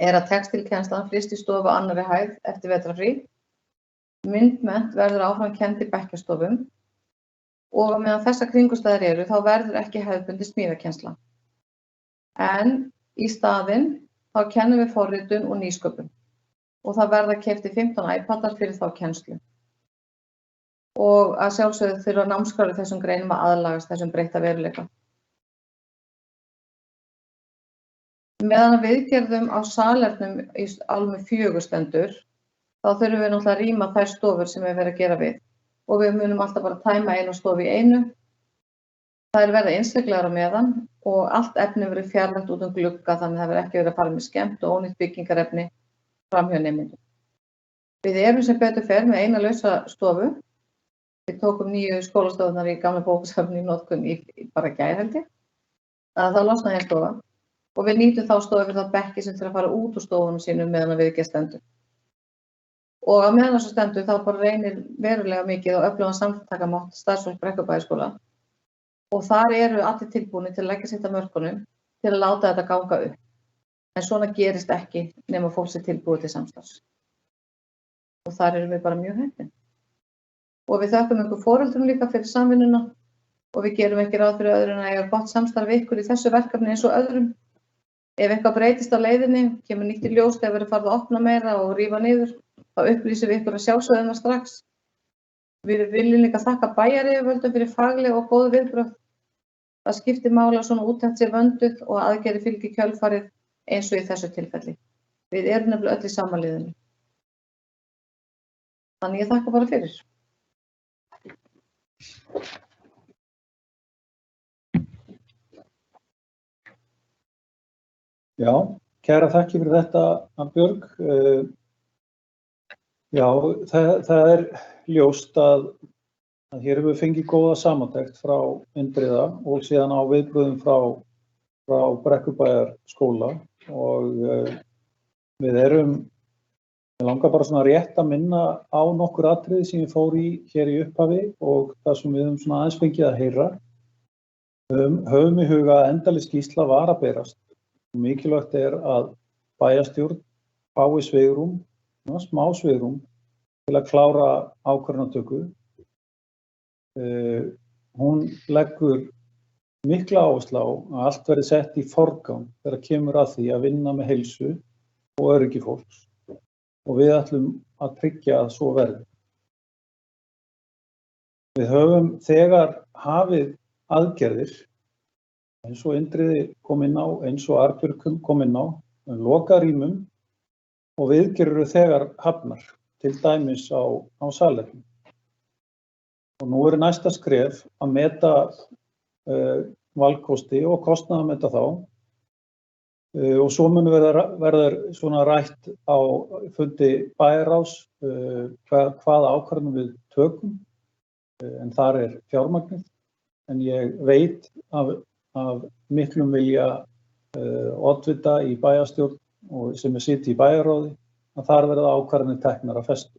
að textílkennslan flyst í stofu á annarri hæð eftir vetrarfrí. Myndmennt verður áfram kennd í bekkjarstofum og meðan þessar kringumstæður eru þá verður ekki hefðbundin smíðakennsla. En í staðinn þá kennum við forritun og nýsköpun og það verða keyptir 15 iPadar fyrir þá kennslu. Og að sjálfsögðu þurfa námskrár í þessum greinum að aðlagast þessum breytta veruleika. Meðan að viðgerðum á salernum í Álmu 4 stendur, þá þurfum við náttúrulega að rýma þær stofur sem við verðum að gera við. Og við munum alltaf bara tæma eina stofu í einu. Það verða einstaklegar á meðan og allt efni verður fjarlægt út glugga þannig að það verður ekki verið að fara með skemmt og ónýtt byggingarefni framhjá nemendum. Við erum sem betur fer með eina lausa stofu. Við tókum 9 skólastofunar í gamla bókasafni í notkun í bara gær held ég. Það losnaði ein stofa. Og við nýtum þá stofu fyrir þá bekki sem þurfa að fara út úr stofunum sínum meðan að viðgerð stendur. Og á meðan þessu stendur þá bara reynir verulega mikið á öflugan samtakamátt starfsfólks Brekkubæjarskóla. Og þar eru allir tilbúnir til að leggja sitt af mörkunum til að láta þetta ganga upp. En svona gerist ekki nema fólk sé tilbúið til samstarfs. Og þar erum við bara mjög heppin. Og við þökkum ykkur foreldrum líka fyrir samvinnuna og við gerum ekki ráð fyrir öðru en að eiga gott samstarf við ykkur í þessu verkefni eins og öðrum. Ef eitthvað breytist á leiðinni, kemur nýtt í ljós þegar verður farið að opna meira og rífa niður, þá upplýsum við ykkur að sjálfsögðu það strax. Við viljum líka þakka bæjaryfirvöldum fyrir fagleg og góð viðbrögð. Það skiptir máli að svona úttekt sé vönduð og aðgerðir fylgi kjölfarið eins og í þessu tilfelli. Við erum nefnilega öll í sama liðinu. Þannig ég þakka bara fyrir. Já, kæra þakki fyrir þetta, Arnbjörg. Já, það ljóst að hér hefur við fengið góða samantekt frá Indriða og síðan á viðbrögðum frá Brekkubæjarskóla og við langar bara svona rétt að minna á nokkur atriði sem ég fór í hér í upphafi og það sem við höfum svona aðeins fengið að heyra. Höfum í huga að endaleg skýrsla var að berast. Mikilvægt að bæjarstjórn fái svigrúm, smá svigrúm til að klára ákvörðunartöku. Hún leggur mikla áherslu á að allt verði sett í forgang þegar kemur að því að vinna með heilsu og öryggi fólks og við ætlum að tryggja að svo verði. Við höfum þegar hafið aðgerðir eins og Indriði kom inn á, eins og Arnbjörg kom inn á, loka rýmum og viðgerðir eru þegar hafnar, til dæmis á salernum. Og nú er næsta skref að meta valkosti og kostnaðarmeta þá og svo mun verður svona rætt á fundi bæjarráðs hvaða ákvarðanir við tökum, en þar er fjármagnið, en ég veit af miklum vilja oddvita í bæjarstjórn og sem sitji í bæjarráði að þar verða ákvarðanir teknar að festu.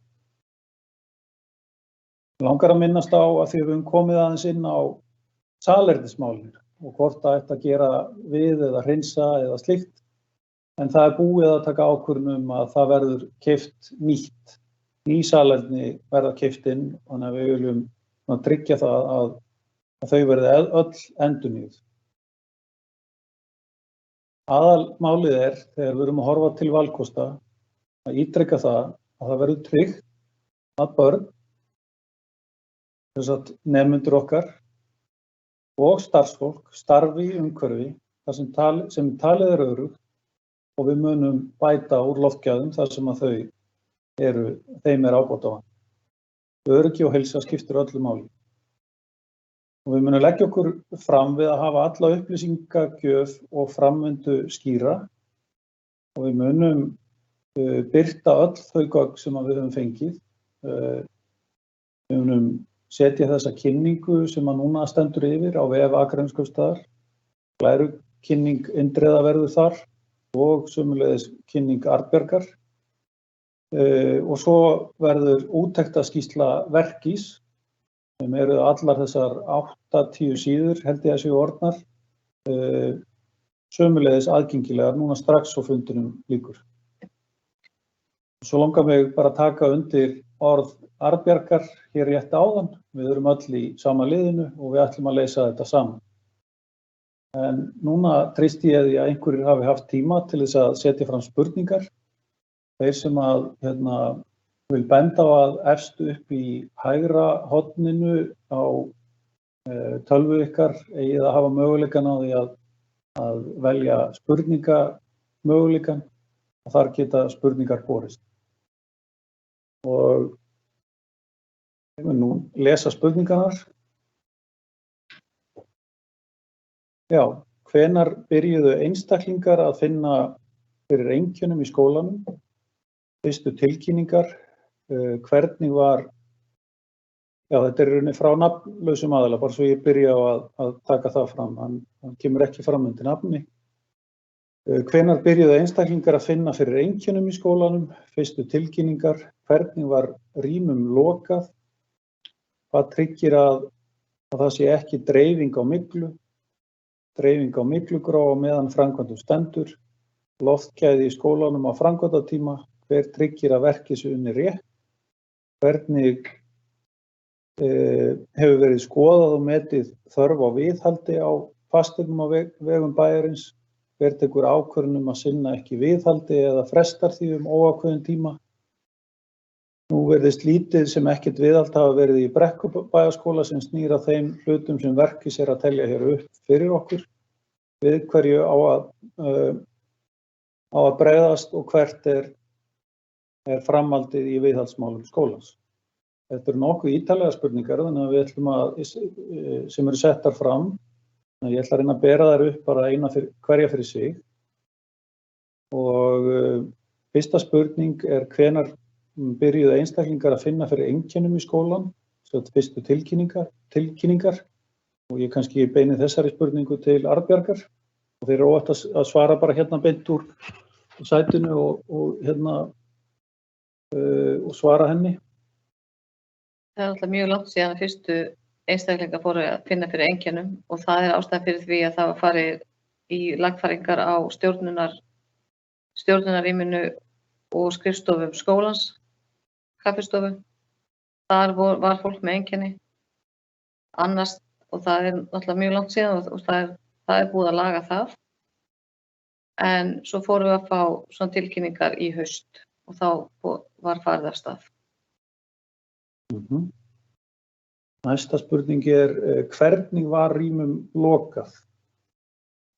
Mig langar að minnast á að því við höfum komið aðeins inn á salernismálin og hvort það ætti að gera við eða hreinsa eða slíkt. En það er búið að taka ákvörðun að það verður keypt nýtt. Ný salerni verða keypt inn, þannig að við viljum tryggja það að þau verði öll endurnýjuð. Aðalmálið þegar við erum að horfa til valkosta að ítreka það að það verður tryggt að börn, þess að nemendur okkar og starfsfólk starfi í umhverfi þar sem talið er öruggt og við munum bæta úr loftgæðum þar sem að þeim er ábótavant. Öryggi og heilsa skiptir öllu máli. Og við munum leggja okkur fram við að hafa alla upplýsingagjöf og framvindu skýra og við munum birta öll þau gögn sem við höfum fengið. Við munum setja þessa kynningu sem að núna stendur yfir á vef Akraneskaupstaðar. Glærukynning Indriða verður þar og sömuleiðis kynning Arnbjargar. Og svo verður úttektarskýrsla Verkís, sem eru allar þessar 8-10 síður, held ég að séu orðnar, sömuleiðis aðgengilegar núna strax á fundinum lýkur. Svo langar mig bara að taka undir orð Arnbjargar hér rétt áðan. Við erum öll í sama liðinu og við ætlum að leysa þetta saman. En núna treysti ég því að einhverjir hafi haft tíma til þess að setja fram spurningar. Þeir sem að vil benda á að efst upp í hægra horninu á tölvu ykkar eigið að hafa möguleikan á því að velja spurningamöguleikan og þar geta spurningar borist. Og ég mun nú lesa spurningarnar. Já, hvenær byrjuðu einstaklingar að finna fyrir einkennum í skólanum? Fyrstu tilkynningar, hvernig var, já þetta er frá nafnlausum aðila, bara svo ég byrja á að taka það fram, hann kemur ekki fram undir nafni. Hvenær byrjuðu einstaklingar að finna fyrir einkennum í skólanum? Fyrstu tilkynningar, hvernig var rýmum lokað? Hvað tryggir að það sé ekki dreifing á myglu? Dreifing á myglugróf á meðan framkvæmdum stendur, loftgæði í skólanum á framkvæmdatíma, hver tryggir að verkið sé unnið rétt, hvernig hefur verið skoðað og metið þörf á viðhaldi á fasteignum á vegum bæjarins, hver tekur ákvörðun að sinna ekki viðhaldi eða frestar því óákveðinn tíma. Nú virðist lítið sem ekkert viðhald hafa verið í Brekkubæjarskóla sem snýr að þeim hlutum sem Verkís að telja hér upp fyrir okkur. Við hverju á að bregðast og hvert er framhaldið í viðhaldsmálum skólans. Þetta eru nokkuð ítarlega spurningar þannig að við ætlum sem eru settar fram. Ég ætla að reyna að bera þær upp bara hverja fyrir sig. Og fyrsta spurning er hvenær byrjuðu einstaklingar að finna fyrir einkennum í skólan, fyrstu tilkynningar og ég kannski beini þessari spurningu til Arnbjargar og þeir eru óvægt að svara bara hérna beint úr sætinu og svara henni. Það er alltaf mjög langt síðan að fyrstu einstaklingar fóru að finna fyrir einkennum og það er ástæðan fyrir því að það var farið í lagfæringar á stjórnunarrýminu og skrifstofum skólans, kaffistofu. Þar var fólk með einkenni annars og það er náttúrulega mjög langt síðan og það er búið að laga það. En svo fórum við að fá svona tilkynningar í haust og þá var farið af stað. Næsta spurning er hvernig var rýmum lokað?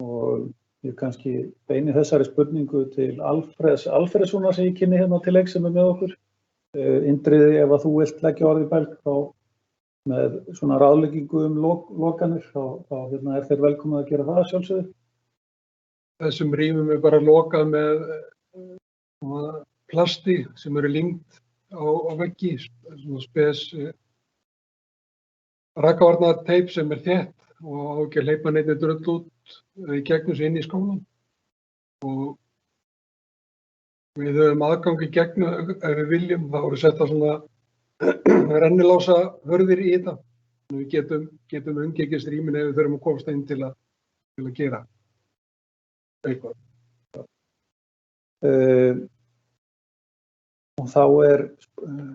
Og ég kannski beini þessari spurningu til Alfreðs Alfreðssonar sem ég kynni hérna til leiks sem með okkur. Indriði, ef að þú vilt leggja orð í belg þá með svona ráðleggingu lokanir þá er þeir velkomið að gera það sjálfsögðu. Þessum rýmum er bara lokað með plasti sem eru límt á veggi, svona spes rakavarnarteip sem er þétt og á ekki að hleypa neinni drull út í gegnum sig inn í skólann. Og við höfum aðgang í gegnum ef við viljum, þá eru setta svona rennilása hörðir í þetta. Við getum umgengist rýmin ef við þurfum að komast inn til að gera eitthvað. Og þá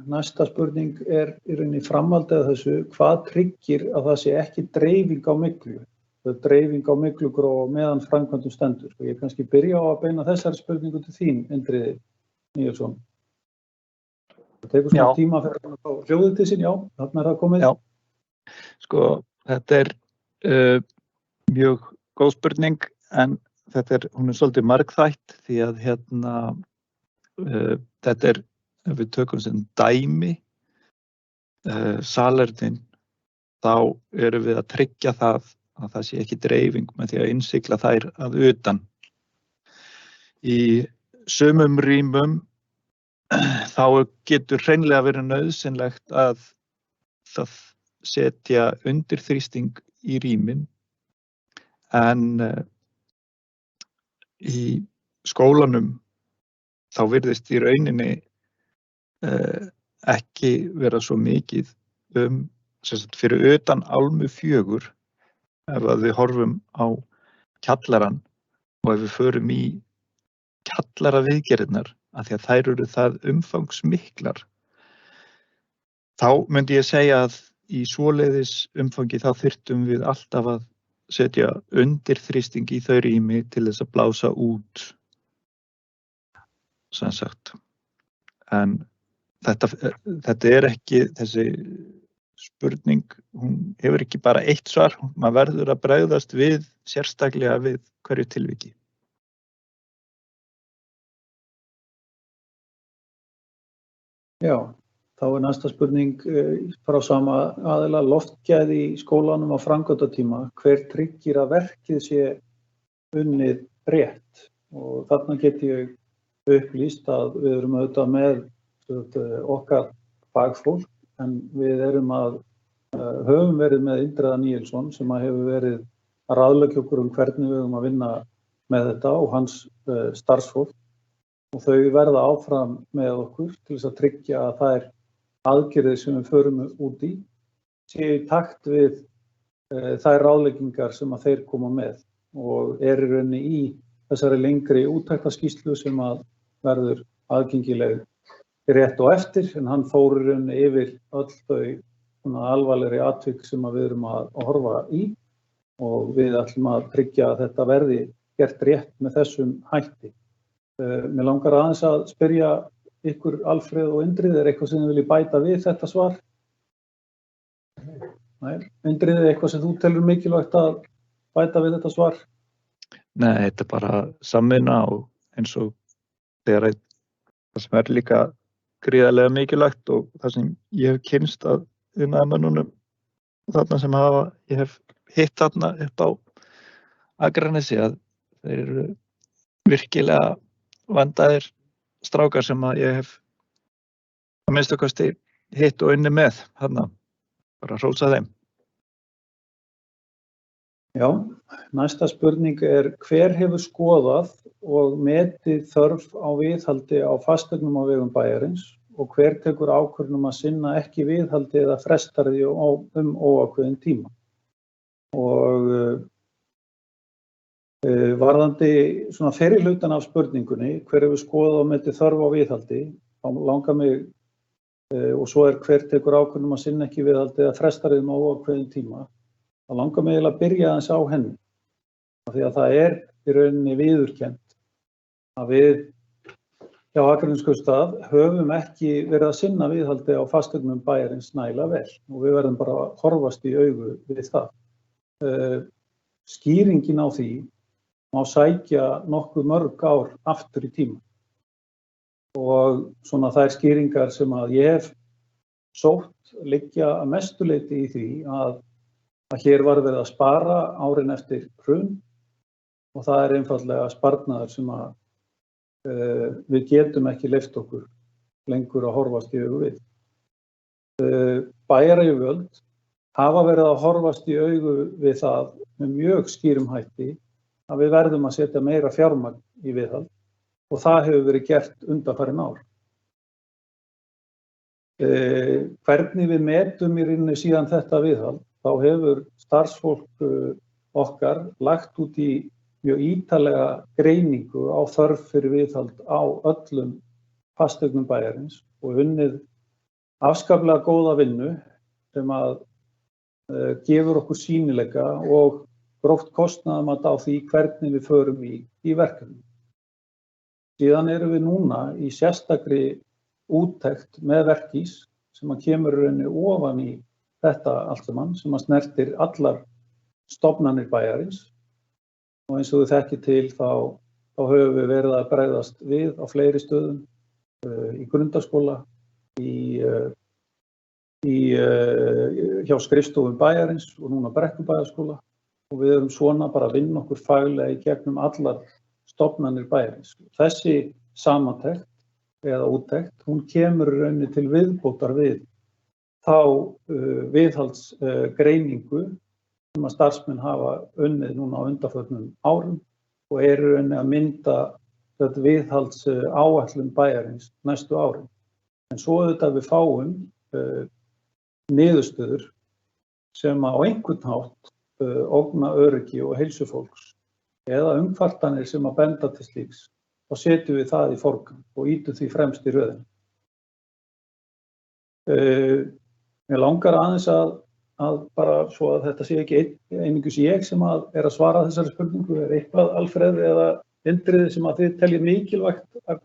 næsta spurning í rauninni framhaldið af þessu, hvað tryggir að það sé ekki dreifing á myglu? Dreifing á myglugróf meðan framkvæmdum stendur. Og ég kannski byrja á að beina þessari spurningu til þín, Indriði Níelsson. Það tekur svona tíma fyrir að fá hljóðið til sín, já, þarna það komið. Já, sko, þetta mjög góð spurning, en hún svolítið margþætt því að þetta ef við tökum sem dæmi, salernin, þá erum við að tryggja það að það sé ekki dreifing með því að innsigla þær að utan. Í sumum rýmum þá getur hreinlega verið nauðsynlegt að það setja undirþrýsting í rýmin, en í skólanum þá virðist í rauninni ekki vera svo mikið fyrir utan Álmu 4, ef að við horfum á kjallarann og ef við förum í kjallaraviðgerðirnar, af því að þær eru það umfangsmiklar, þá myndi ég segja að í svoleiðis umfangi þá þyrftum við alltaf að setja undirþrýsting í þau rými til þess að blása út, sem sagt. En þetta ekki, þessi spurning, hún hefur ekki bara eitt svar, maður verður að bregðast við sérstaklega við hverju tilviki. Já, þá næsta spurning frá sama aðila, loftgæði í skólanum á framkvæmdatíma, hver tryggir að verkið sé unnið rétt? Og þarna get ég upplýst að við erum auðvitað með okkar fagfólk, en við höfum verið með Indriða Níelsson sem hefur verið að ráðleggja okkur hvernig við höfum að vinna með þetta og hans starfsfólk, og þau verða áfram með okkur til þess að tryggja að þær aðgerðir sem við förum út í séu í takt við þær ráðleggingar sem að þeir koma með, og í rauninni í þessari lengri úttektarskýrslu sem að verður aðgengileg rétt og eftir, en hann fór í rauninni yfir öll þau alvarlegri atvik sem við erum að horfa í, og við ætlum að tryggja að þetta verði gert rétt með þessum hætti. Mér langar aðeins að spyrja ykkur, Alfreð og Indriði, eitthvað sem þið viljið bæta við þetta svar? Nei, Indriði, eitthvað sem þú telur mikilvægt að bæta við þetta svar? Nei, þetta bara samvinna, og eins og þegar það sem líka gríðarlega mikilvægt og það sem ég hef kynnst að iðnaðarmönnunum þarna sem ég hef hitt þarna upp á Akranesi, að þeir eru virkilega vandaðir strákar sem að ég hef að minnsta kosti hitt og unni með þarna, bara hrósa þeim. Já, næsta spurning hver hefur skoðað og metið þörf á viðhaldi á fasteignum á vegum bæjarins og hver tekur ákvörðun að sinna ekki viðhaldi eða frestar því óákveðinn tíma? Og varðandi svona fyrri hlutan af spurningunni, hver hefur skoðað og metið þörf á viðhaldi, þá langar mig, og svo hver tekur ákvörðun að sinna ekki viðhaldi eða frestar því óákveðinn tíma, þá langar mig að byrja aðeins á henni. Því að það í rauninni viðurkennt að við hjá Akraneskaupstað höfum ekki verið að sinna viðhaldi á fasteignum bæjarins nægilega vel, og við verðum bara að horfast í augu við það. Skýringin á því má sækja nokkuð mörg ár aftur í tíma, og svona þær skýringar sem að ég hef sótt liggja að mestu leyti í því að hér var verið að spara árin eftir hrun, og það einfaldlega sparnaður sem að við getum ekki leyft okkur lengur að horfast í augu við. Bæjaryfirvöld hafa verið að horfast í augu við það með mjög skýrum hætti að við verðum að setja meira fjármagn í viðhald, og það hefur verið gert undanfarin ár. Hvernig við metum í rauninni síðan þetta viðhald, þá hefur starfsfólk okkar lagt út í mjög ítarlega greiningu á þörf fyrir viðhald á öllum fasteignum bæjarins og unnið afskaplega góða vinnu sem að gefur okkur sýnileika og gróft kostnaðarmat á því hvernig við förum í verkefni. Síðan erum við núna í sérstakri úttekt með Verkís sem að kemur í rauninni ofan í þetta allt saman sem að snertir allar stofnanir bæjarins og eins og þið þekkið til þá höfum við verið að bregðast við á fleiri stöðum í Grundaskóla, hjá skrifstofum bæjarins og núna Brekkubæjarskóla og við erum svona bara að vinna okkur faglega í gegnum allar stofnanir bæjarins. Þessi samantekt eða úttekt, hún kemur í rauninni til viðbótar við þá viðhaldsgreiningu sem að starfsmenn hafa unnið núna á undanförnum árum og eru rauninni að mynda þetta viðhaldsáætlun bæjarins næstu árin. En svo auðvitað við fáum niðurstöður sem á einhvern hátt ógna öryggi og heilsu fólks eða umkvartanir sem að benda til slíks, þá setjum við það í forgang og ýtum því fremst í röðina. Mér langar aðeins að bara svo að þetta sé ekki einungis ég sem að svara þessari spurningu, eitthvað Alfreð eða Indriði sem að þið teljið mikilvægt að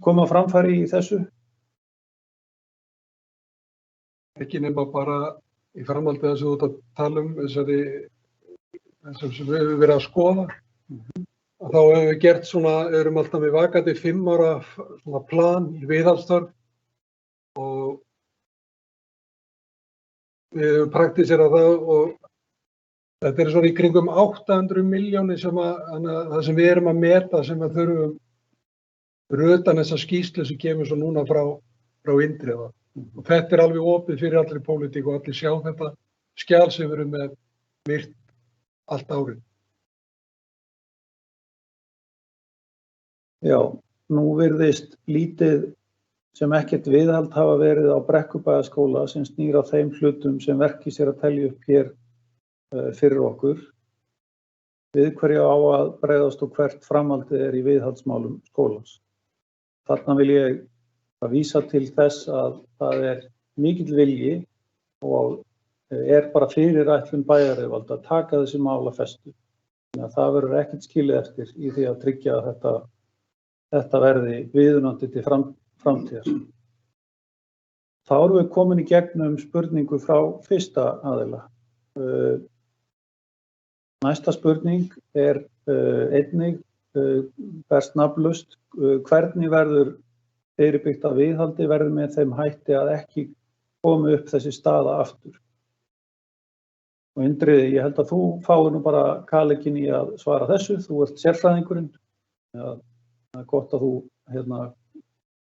koma framfæri í þessu? Ekki nema bara í framhaldi þess að þú ert að tala þessari sem við höfum verið að skoða. Þá höfum við gert erum alltaf með vakandi 5 ára plan í viðhaldsþörf og við höfum praktíserað það og þetta í kringum 800 milljónir það sem við erum að meta sem við þurfum fyrir utan þessa skýrslu sem kemur svo núna frá Indriða. Og þetta alveg opið fyrir allri pólitík og allir sjá þetta skjal sem við erum með virt allt árið. Já, nú virðist lítið sem ekkert viðhald hafa verið á Brekkubæjarskóla sem snýr á þeim hlutum sem Verkís að telja upp hér fyrir okkur. Við hverju á að bregðast og hvert framhaldið í viðhaldsmálum skólans. Þarna vil ég að vísa til þess að það mikill vilji og bara fyrirætlun bæjaryfirvalda að taka þessi mál að festu. Þannig að það verður ekkert skilið eftir í því að tryggja að þetta verði viðunandi til framtíðar. Þá erum við komin í gegnum spurningu frá fyrsta aðila. Næsta spurning einnig berst nafnlaust. Hvernig verður fyrirbyggt að viðhaldi verður með þeim hætti að ekki komi upp þessi staða aftur? Og Indriði, ég held að þú fáir nú bara kaleikin í að svara þessu. Þú ert sérfræðingurinn. Það gott að þú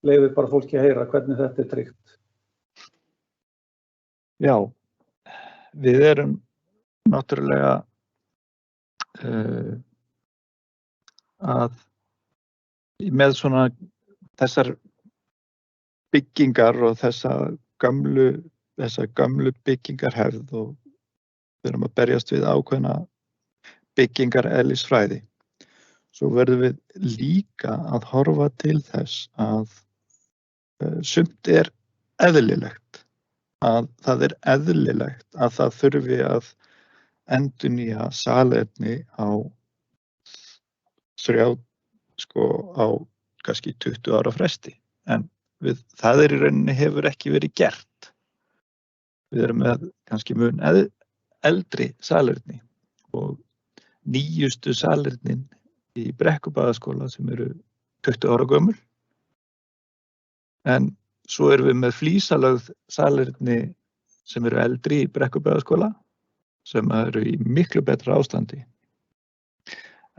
leyfir bara fólki að heyra hvernig þetta tryggt. Já, við erum náttúrulega að með þessar byggingar og þessa gömlu byggingarhefð og við erum að berjast við ákveðna byggingareðlisfræði. Svo verðum við líka að horfa til þess að sumt eðlilegt, að það eðlilegt að það þurfi að endurnýja salerni á kannski 20 ára fresti, en það í rauninni hefur ekki verið gert. Við erum með kannski mun eldri salerni og nýjustu salernin í Brekkubæjarskóla sem eru 20 ára gömul. En svo erum við með flísalögð salerni sem eru eldri í Brekkubæjarskóla sem eru í miklu betra ástandi.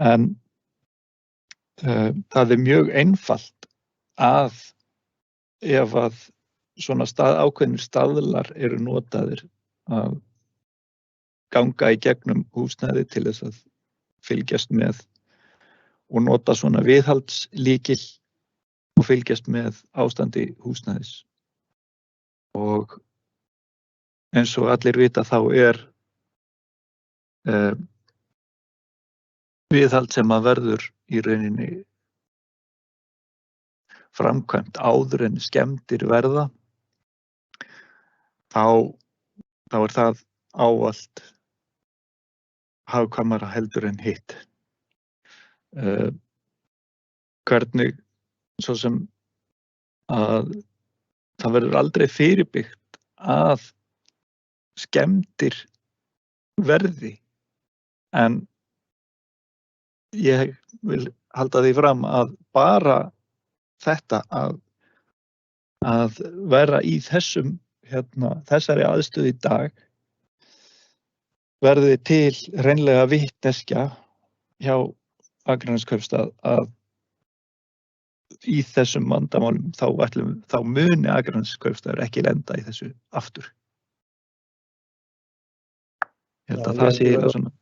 En það mjög einfalt að ef að svona ákveðnir staðlar eru notaðir að ganga í gegnum húsnæði til þess að fylgjast með og nota svona viðhaldslykil og fylgjast með ástandi húsnæðis. og eins og allir vita þá viðhald sem að verður í rauninni framkvæmt áður en skemmdir verða, þá það ávallt hagkvæmara heldur en hitt. Hvernig svo sem að það verður aldrei fyrirbyggt að skemmdir verði, en ég vil halda því fram að bara þetta að vera í þessari aðstöðu í dag verði til hreinlega vitneskja hjá Akraneskaupstað að í þessum vandamálum þá muni Akraneskaupstaður ekki lenda í þessu aftur. Ég held að það sé eiginlega svona.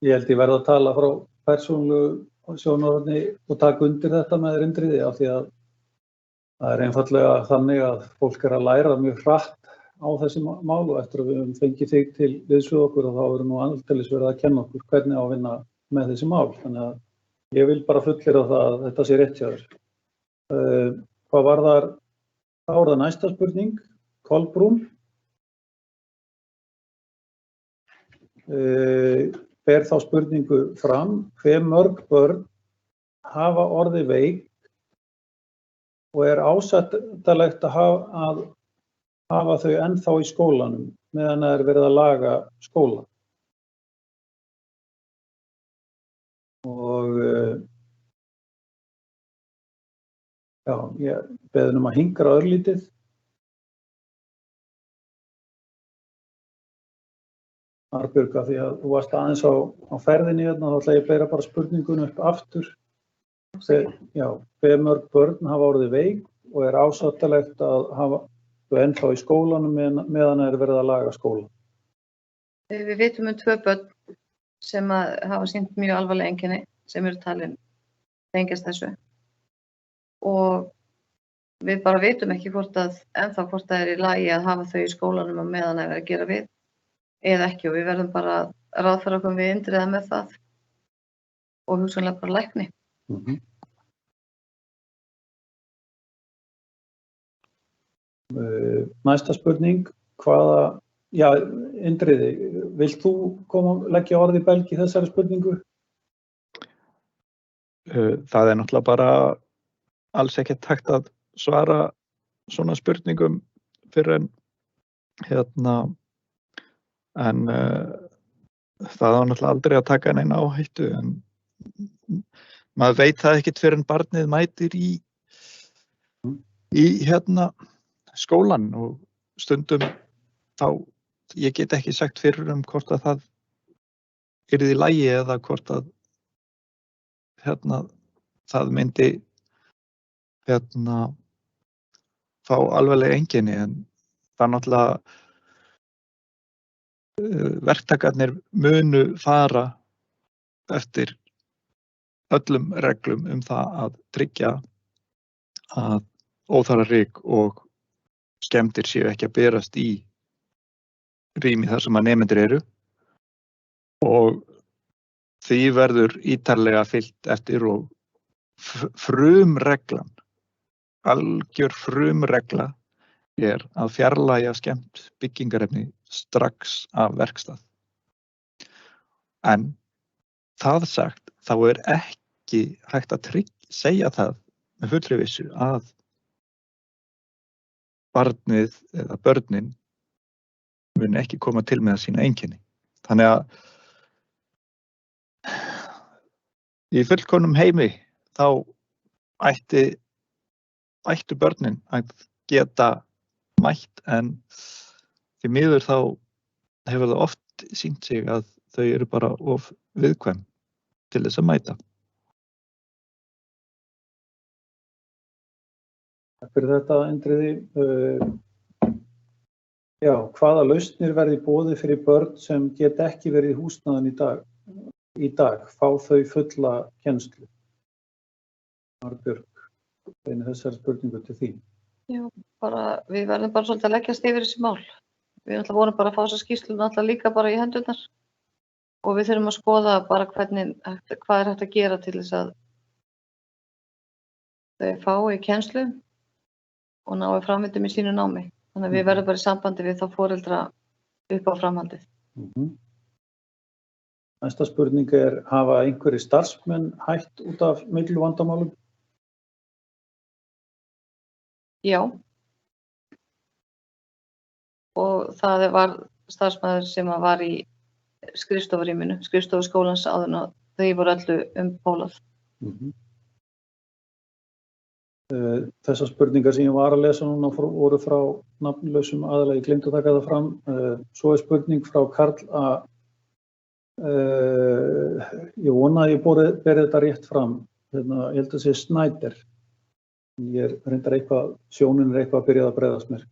Ég held ég verð að tala frá persónulegu sjónarhorni og taka undir þetta með Indriði, af því að það einfaldlega þannig að fólk að læra mjög hratt á þessi mál, og eftir að við höfum fengið þig til liðs við okkur og þá verður nú aldeilis verið að kenna okkur hvernig á að vinna með þessi mál. Þannig að ég vil bara fullyrða það að þetta sé rétt hjá þér. Hvað varðar, þá það næsta spurning, Kolbrún. Ber þá spurningu fram, hve mörg börn hafa orðið veik og ásættanlegt að hafa þau ennþá í skólanum meðan það verið að laga skóla. Og já, ég beði að hingra örlítið. Arnbjörg, af því að þú varst aðeins á ferðinni hérna, þá ætla ég að bera bara spurningunum upp aftur. Já, hve mörg börn hafa orðið veik og ásættanlegt að hafa þau ennþá í skólanum meðan það verið að laga skóla. Við vitum 2 börn sem hafa sýnt mjög alvarleg einkenni sem eru talin tengjast þessu. Og við bara vitum ekki hvort það er í lagi að hafa þau í skólanum meðan það er að gera við eða ekki, og við verðum bara að ráðfæra okkur við Indriða með það og hugsanlega bara lækni. Næsta spurning, Indriði, vilt þú leggja orð í belg í þessari spurningu? Það er náttúrulega bara alls ekkert hægt að svara svona spurningum fyrir en það á náttúrulega aldrei að taka neina áhættu, en maður veit það ekkert fyrir en barnið mætir í skólan, og stundum þá, ég get ekki sagt fyrir hvort að það yrði í lagi eða hvort að það myndi fá alvarleg einkenni, en það náttúrulega verktakarnir munu fara eftir öllum reglum það að tryggja að óþarfaryk og skemmdir séu ekki að berast í rými þar sem að nemendur eru, og því verður ítarlega fylgt eftir, og frumreglan, algjör frumregla að fjarlægja skemmt byggingarefni strax af verkstað. En það sagt, þá er ekki hægt að segja það með fullri vissu að barnið eða börnin mun ekki koma til með sína einkenni. Þannig að í fullkomnum heimi þá ættu börnin að geta mætt, en því miður þá hefur það oft sýnt sig að þau eru bara of viðkvæm til þess að mæta. Takk fyrir þetta, Indriði. Já, hvaða lausnir verði í boði fyrir börn sem geta ekki verið í húsnæðinu í dag? Fá þau fulla kennslu? Arnbjörg, einu þessari spurningu til þín. Já, við verðum bara svolítið að leggjast yfir þessi mál. Við náttúrulega vorum bara að fá þessa skýrslu náttúrulega líka bara í hendurnar og við þurfum að skoða bara hvað er hægt að gera til þess að þau fái kennslu og nái framvindum í sínu námi. Þannig að við verðum bara í sambandi við þá foreldra upp á framhaldið. Næsta spurning er, hafa einhverjir starfsmenn hætt út af miklu vandamálum? Já. Og það var starfsmaður sem var í skrifstofurýminu, skrifstofuskólans áður en þau voru öllu pólað. Þessar spurningar sem ég var að lesa núna voru frá nafnlausum aðila, ég gleymdi að taka það fram. Svo er spurning frá Karl að ég vona að ég beri þetta rétt fram. Ég held að það sé Snæder. Ég reyndar sjónin er eitthvað að byrja að bregðast mér.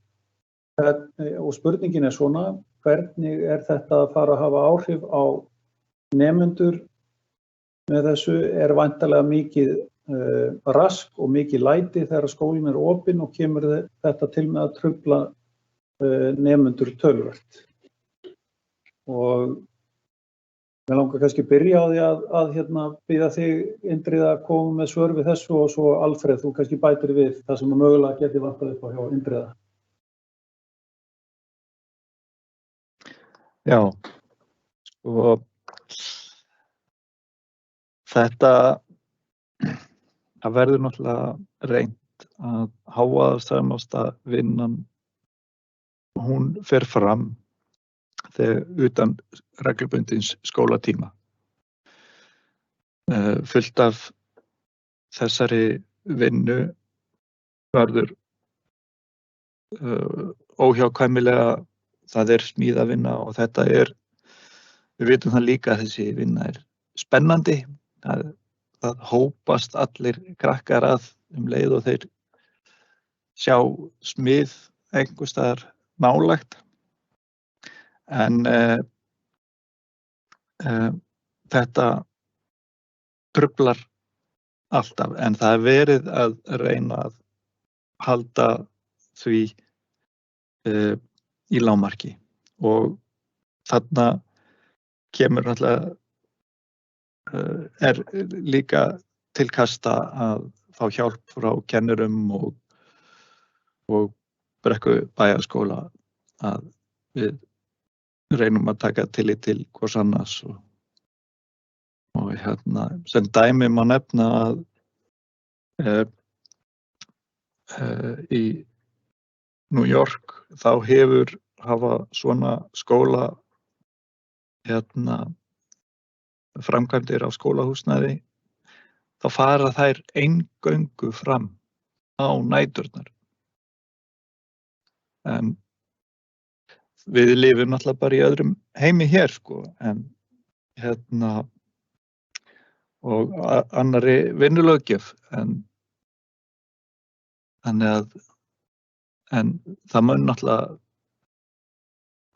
Og spurningin er svona, hvernig er þetta að fara að hafa áhrif á nemendur? Með þessu er væntanlega mikið rask og mikið læti þegar skólinn er opinn og kemur þetta til með að trufla nemendur töluvert. Og mér langar kannski að byrja á því að biðja þig, Indriða, að koma með svör við þessu og svo Alfreð, þú kannski bætir við það sem mögulega geti vantað upp á hjá Indriða. Já, sko það verður náttúrulega reynt að hávaðasamasta vinnan, hún fer fram þegar utan reglubundins skólatíma. Fullt af þessari vinnu verður óhjákvæmilega, það er smíðavinna og þetta er, við vitum það líka að þessi vinna er spennandi. Það hópast allir krakkar að leið og þeir sjá smið einhvers staðar nálægt. En þetta truflar alltaf, en það er verið að reyna að halda því í lágmarki og þarna kemur náttúrulega er líka til kasta að fá hjálp frá kennurum og Brekkubæjarskóla að við reynum að taka tillit til hvors annars og sem dæmi má nefna að í New York þá hafa svona skóla framkvæmdir á skólahúsnæði, þá fara þær eingöngu fram á næturnar. En við lifum náttúrulega bara í öðrum heimi hér, sko, en og annarri vinnulöggjöf, en það mun náttúrulega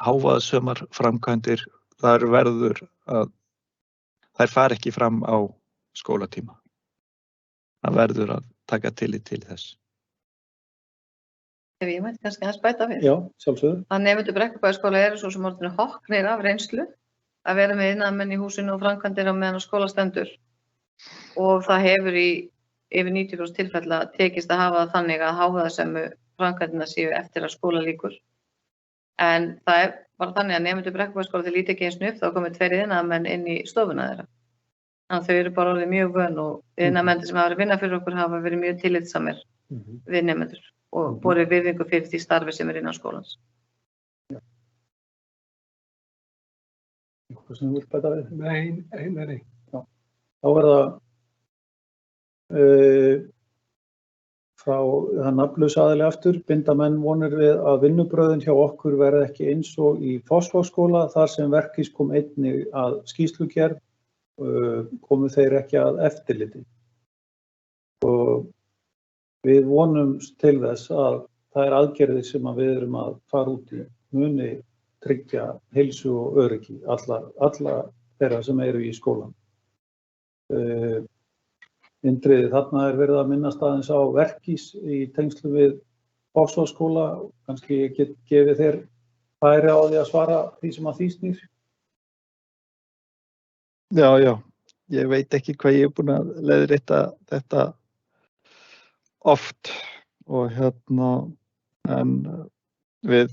hávaðasömar framkvæmdir, þar verður að þær fara ekki fram á skólatíma. Það verður að taka tillit til þess. Ef ég mætti kannski aðeins bæta við. Já, sjálfsögðu. Að nemendur Brekkubæjarskóla eru svo sem orðnir hoknir af reynslu að vera með iðnaðarmenn í húsinu og framkvæmdir á meðan á skóla stendur. Og það hefur í yfir 90% tilfella tekist að hafa það þannig að hávaðasömu framkvæmdirnar séu eftir að skóla lýkur. En það er bara þannig að nemendur Brekkubæjarskóla þeir líti ekki eins og upp, þá komið 2 iðnaðarmenn inn í stofuna þeirra. Þannig að þau eru bara orðið mjög vön og iðnaðarmennir sem hafa verið að vinna fyrir okkur hafa verið mjög tillitssamir við nemendur og borið virðingu fyrir því starfi sem er innan skólans. Eitthvað sem þú vilt bæta við? Nei. Já. Þá er það frá nafnlaus aðili aftur, binda menn vonir við að vinnubrögðin hjá okkur verði ekki eins og í Fossvogsskóla, þar sem Verkís kom einnig að skýrslugerð, komu þeir ekki að eftirliti. Og við vonumst til þess að það er aðgerðir sem við erum að fara út í muni tryggja heilsu og öryggi alla þeirra sem eru í skólan. Indriði, þarna er verið að minnast aðeins á Verkís í tengslu við Fossvogsskóla, kannski ég get gefið þér færi á því að svara því sem að því snýr. Já, ég veit ekki hvað ég búinn að leiðrétta þetta oft og en við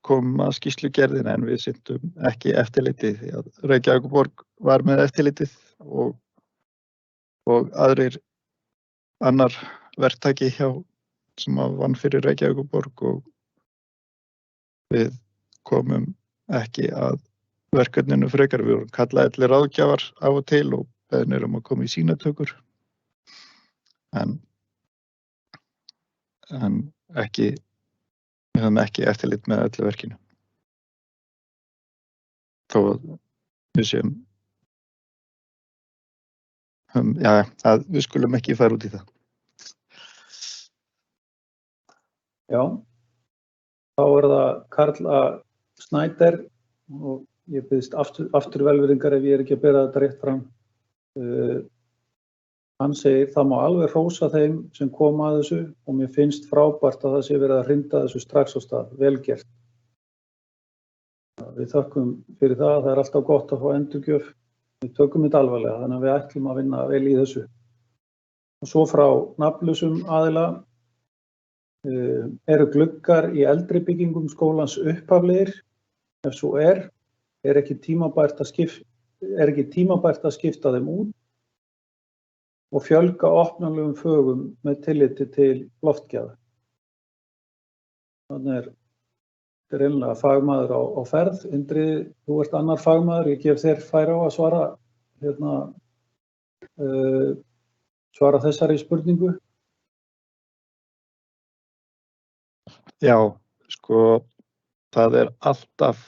komum að skýrslugerðina en við sinntum ekki eftirliti því að Reykjavíkurborg var með eftirlitið og annar verktaki hjá sem vann fyrir Reykjavíkurborg og við komum ekki að verkefninu frekar. Við vorum kallaðir til ráðgjafar af og til og beðnir að koma í sýnatökur en ekki, við höfum ekki eftirlit með öllu verkinu. Þó að við séum, við skulum ekki fara út í það. Já, þá það Karl A. Snæder og ég biðst aftur velvirðingar ef ég ekki að bera þetta rétt fram. Hann segir, það má alveg hrósa þeim sem koma að þessu og mér finnst frábært að það sé verið að hrinda þessu strax á stað, vel gert. Við þökkum fyrir það, það alltaf gott að fá endurgjöf. Við tökum þetta alvarlega, þannig að við ætlum að vinna vel í þessu. Og svo frá nafnlausum aðila eru gluggar í eldri byggingum skólans upphaflegir. Ef svo er ekki tímabært að skipta þeim út og fjölga opnanlegum fögum með tilliti til loftgæða. Þannig einlega fagmaður á ferð. Indriði, þú ert annar fagmaður, ég gef þér færi á að svara þessari spurningu. Já, sko, það alltaf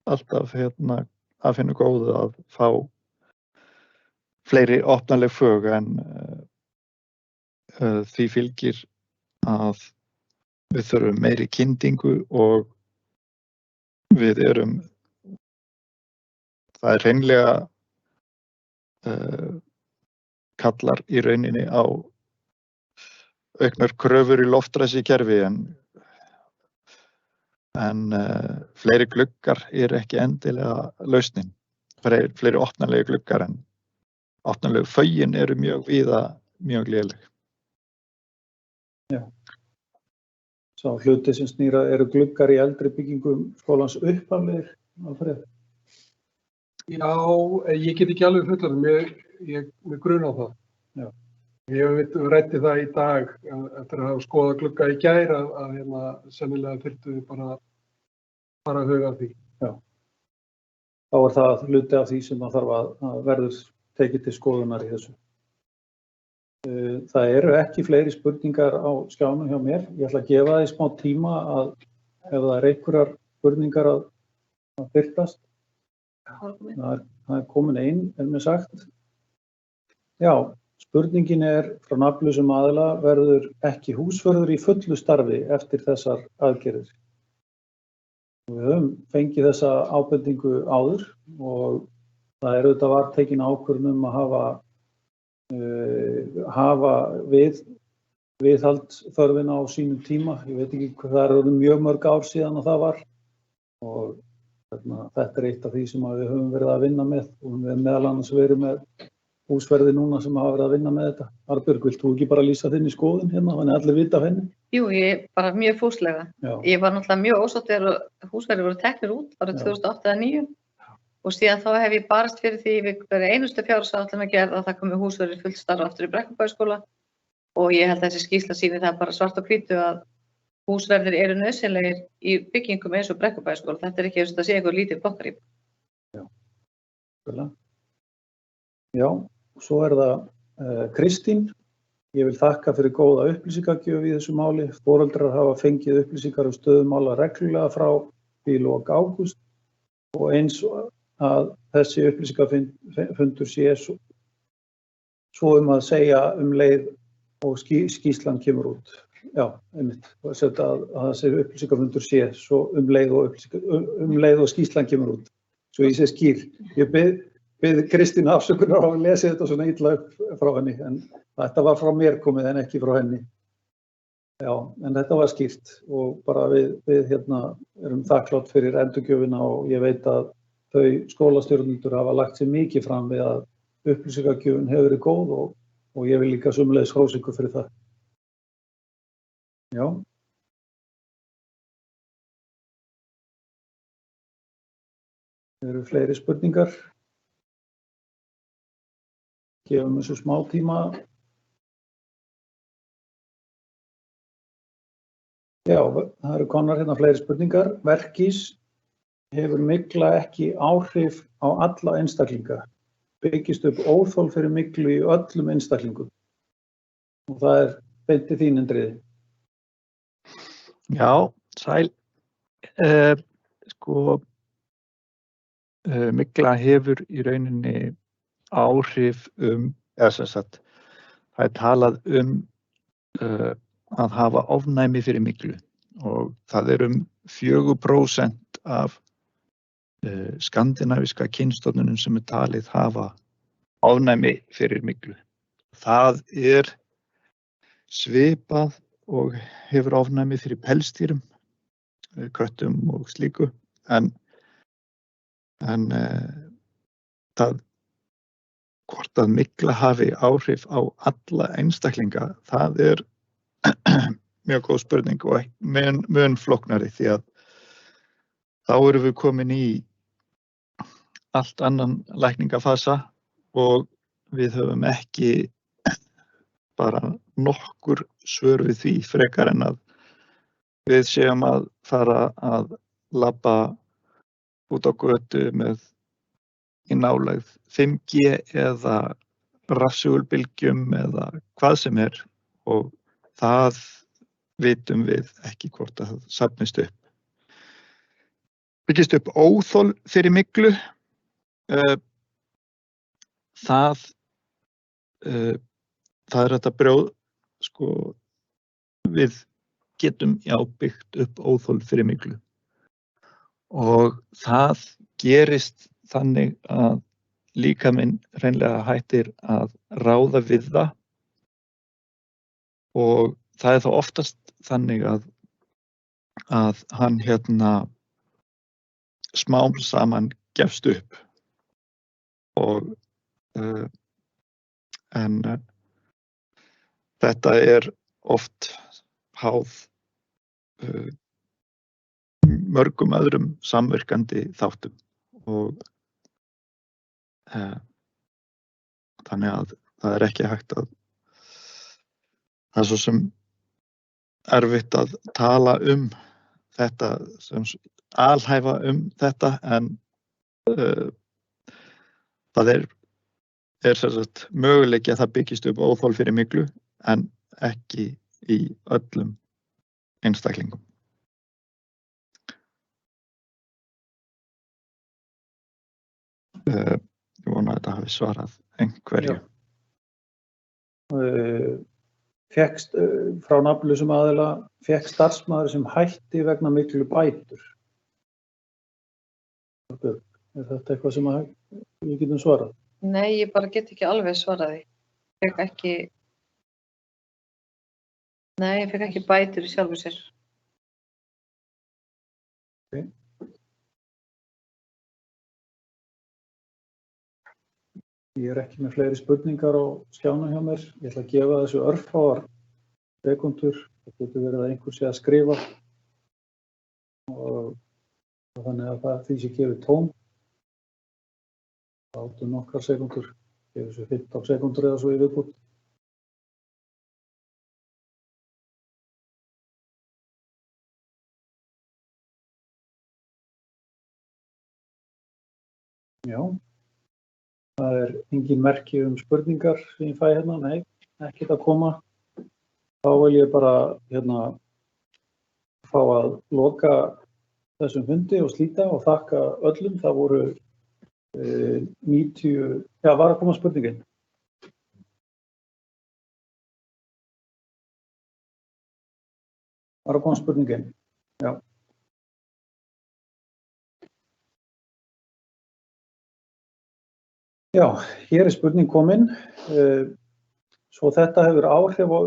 að finna góðu að fá fleiri opnaleg fög en því fylgir að við þurfum meiri kyndingu og það hreinlega kallar í rauninni á auknar kröfur í loftræsi kerfi en fleiri gluggar ekki endilega lausnin. Fleiri opnalegi gluggar en opnalegu fögin eru mjög víða mjög léleg. Já. Sá hluti sem snýra eru gluggar í eldri byggingum skólans upphaflegir, Alfreð? Já, ég get ekki alveg fullar, ég gruna á það. Já. Ég ræddi það í dag eftir að hafa skoðað glugga í gær að sennilega þyrftu við bara að huga að því. Já. Þá það hluti af því sem þarf að verður tekið til skoðunar í þessu. Það eru ekki fleiri spurningar á skjánum hjá mér. Ég ætla að gefa því smá tíma að ef það einhverjar spurningar að birtast. Það komin ein, mér sagt. Já. Spurningin frá nafnlausum aðila, verður ekki húsvörður í fullu starfi eftir þessar aðgerðir? Við höfum fengið þessa ábendingu áður og það auðvitað var tekin ákvörðun að hafa viðhald þörfina á sínum tíma. Ég veit ekki hvað það eru mjög mörg ár síðan að það var og þetta eitt af því sem við höfum verið að vinna með og við meðal annars verið með húsverði núna sem hafa verið að vinna með þetta. Arnbjörg, vilt þú ekki bara lýsa þinni skoðun hérna, þannig allir vita af henni? Jú, ég bara mjög fúslega. Já. Ég var náttúrulega mjög ósátt þegar húsverði voru teknir út árið 2008 eða 2009 og síðan þá hef ég barist fyrir því við hverju einustu fjárhagsáætlun að gera að það komi húsverði fullt starf aftur í Brekkubæjarskóla og ég held að þessi skýrsla sýni það bara svart og hvítu að húsverðir eru nauðsynlegir í byggingum eins og Brekkubæjarskóla. Þetta ekki eins og það sé einhver lítil blokkarýp. Já. Svo það Kristín. Ég vil þakka fyrir góða upplýsingagjöf í þessu máli. Foreldrar hafa fengið upplýsingar stöðu mála reglulega frá í lok ágúst og eins að þessi upplýsingafundur sé svo að segja leið og skýrslan kemur út. Já, einmitt. Að þessi upplýsingafundur sé svo leið og skýrslan kemur út. Svo ég sé skýr. Ég bið Kristínu afsökunar á að lesa þetta svona illa upp frá henni, en þetta var frá mér komið en ekki frá henni. Já, en þetta var skýrt og bara við erum þakklátt fyrir endurgjöfina og ég veit að þau skólastjórnendur hafa lagt sér mikið fram við að upplýsingagjöfin hefur verið góð og ég vil líka sömuleiðis hrósa ykkur fyrir það. Já. Eru fleiri spurningar? Gefum þessu smá tíma. Já, það eru komnar hérna fleiri spurningar. Verkís hefur mygla ekki áhrif á alla einstaklinga. Byggist upp óþol fyrir myglu í öllum einstaklingum. Og það beint til þín, Indriði. Já, sæl. Mygla hefur í rauninni áhrif eða sem sagt, það talað að hafa ofnæmi fyrir myglu og það 4% af skandinavíska kynstofnunum sem talið hafa ofnæmi fyrir myglu. Það svipað og hefur ofnæmi fyrir pelsdýrum, köttum og slíku, en það hvort að mygla hafi áhrif á alla einstaklinga, það mjög góð spurning og mun flóknari því að þá erum við komin í allt annan lækningafasa og við höfum ekki bara nokkur svör við því frekar en að við séum að fara að labba út á götu með í nálægð 5G eða rafsegulbylgjum eða hvað sem og það vitum við ekki hvort að það safnist upp. Byggist upp óþol fyrir myglu. Það þetta við getum byggt upp óþol fyrir myglu og það gerist þannig að líkaminn hreinlega hættir að ráða við það og það þá oftast þannig að hann smám saman gefst upp og en þetta oft háð mörgum öðrum samverkandi þáttum og þannig að það ekki hægt að það svo sem erfitt að tala þetta sem alhæfa þetta en það sem sagt möguleiki að það byggist upp óþol fyrir myglu en ekki í öllum einstaklingum. Ég vona að þetta hafi svarað einhverju. Fékkst frá nafnlausum aðila, fékk starfsmaður sem hætti vegna myglu bætur. Þetta eitthvað sem við getum svarað? Nei, ég bara get ekki alveg svarað því. Ég fékk ekki bætur í sjálfu sér. Okay. Ég ekki með fleiri spurningar á skjánum hjá mér. Ég ætla að gefa þessu örfáar sekúndur. Það getur verið að einhver sé að skrifa og þannig að því sé gefið tóm. Það áttu nokkrar sekúndur. Gefið þessu 15 sekúndur eða svo í viðbútt. Já. Það engin merki spurningar sem ég fæ hérna, nei, ekkert að koma. Þá vil ég bara fá að loka þessum fundi og slíta og þakka öllum. Það voru 90, var að koma spurningin. Var að koma spurningin, já. Já, hér spurning komin. Svo þetta hefur áhrif á,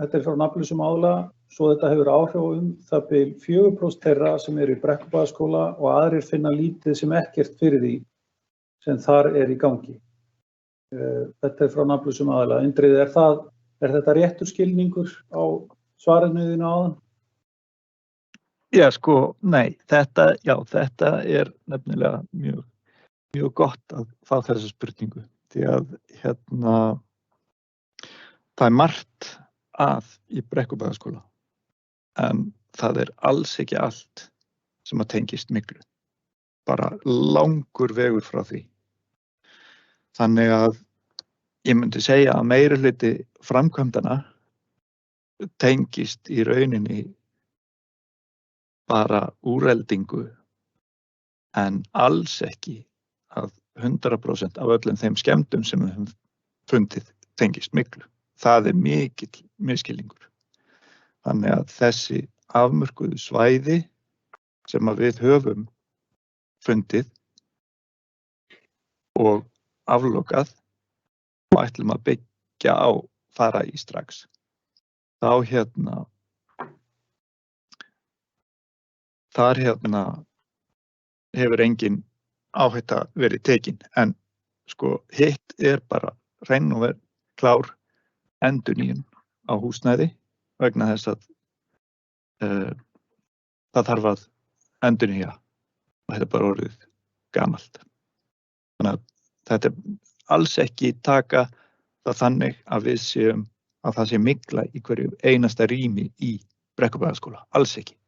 þetta frá nafnlausum aðila, svo þetta hefur áhrif það bil 4% þeirra sem eru í Brekkubæjarskóla og aðrir finna lítið sem ekkert fyrir því sem þar í gangi. Þetta frá nafnlausum aðila. Indriði, er þetta réttur skilningur á svarinu þínu áðan? Já, sko, nei, þetta nefnilega mjög gott að fá þessa spurningu, því að það margt að í Brekkubæjarskóla, en það alls ekki allt sem að tengist myglu, bara langur vegur frá því. Þannig að ég myndi segja að meirihluti framkvæmdana tengist í rauninni bara úreldingu, en alls ekki að 100% af öllum þeim skemmdum sem við höfum fundið tengist myglu. Það mikill misskilningur. Þannig að þessi afmörkuðu svæði sem að við höfum fundið og aflokað og ætlum að byggja á fara í strax. Þá þar hefur engin áhætta verið tekin, en sko hitt bara hrein og klár endurnýjun á húsnæði vegna þess að það þarf að endurnýja og þetta bara orðið gamalt. Þannig að þetta alls ekki taka það þannig að við séum að það sé mygla í hverju einasta rými í Brekkubæjarskóla, alls ekki.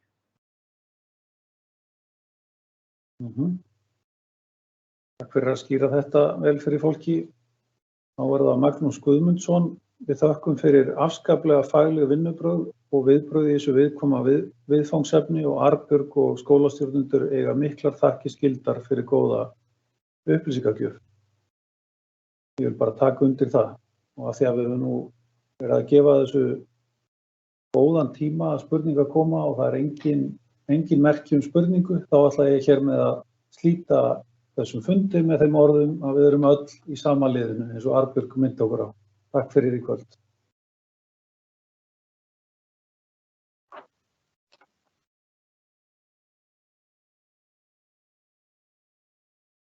Takk fyrir að skýra þetta vel fyrir fólki. Þá það Magnús Guðmundsson. Við þökkum fyrir afskaplega fagleg vinnubrögð og viðbrögð í þessu viðkoma viðfangsefni og Arnbjörg og skólastjórnendur eiga miklar þakkir skyldar fyrir góða upplýsingagjöf. Ég vil bara taka undir það, og að því að við höfum nú verið að gefa þessu góðan tíma að spurningar koma og það engin merki spurningu, þá ætla ég hér með að slíta þessum fundi með þeim orðum að við erum öll í sama liðinu eins og Arnbjörg myndi okkur á. Takk fyrir í kvöld.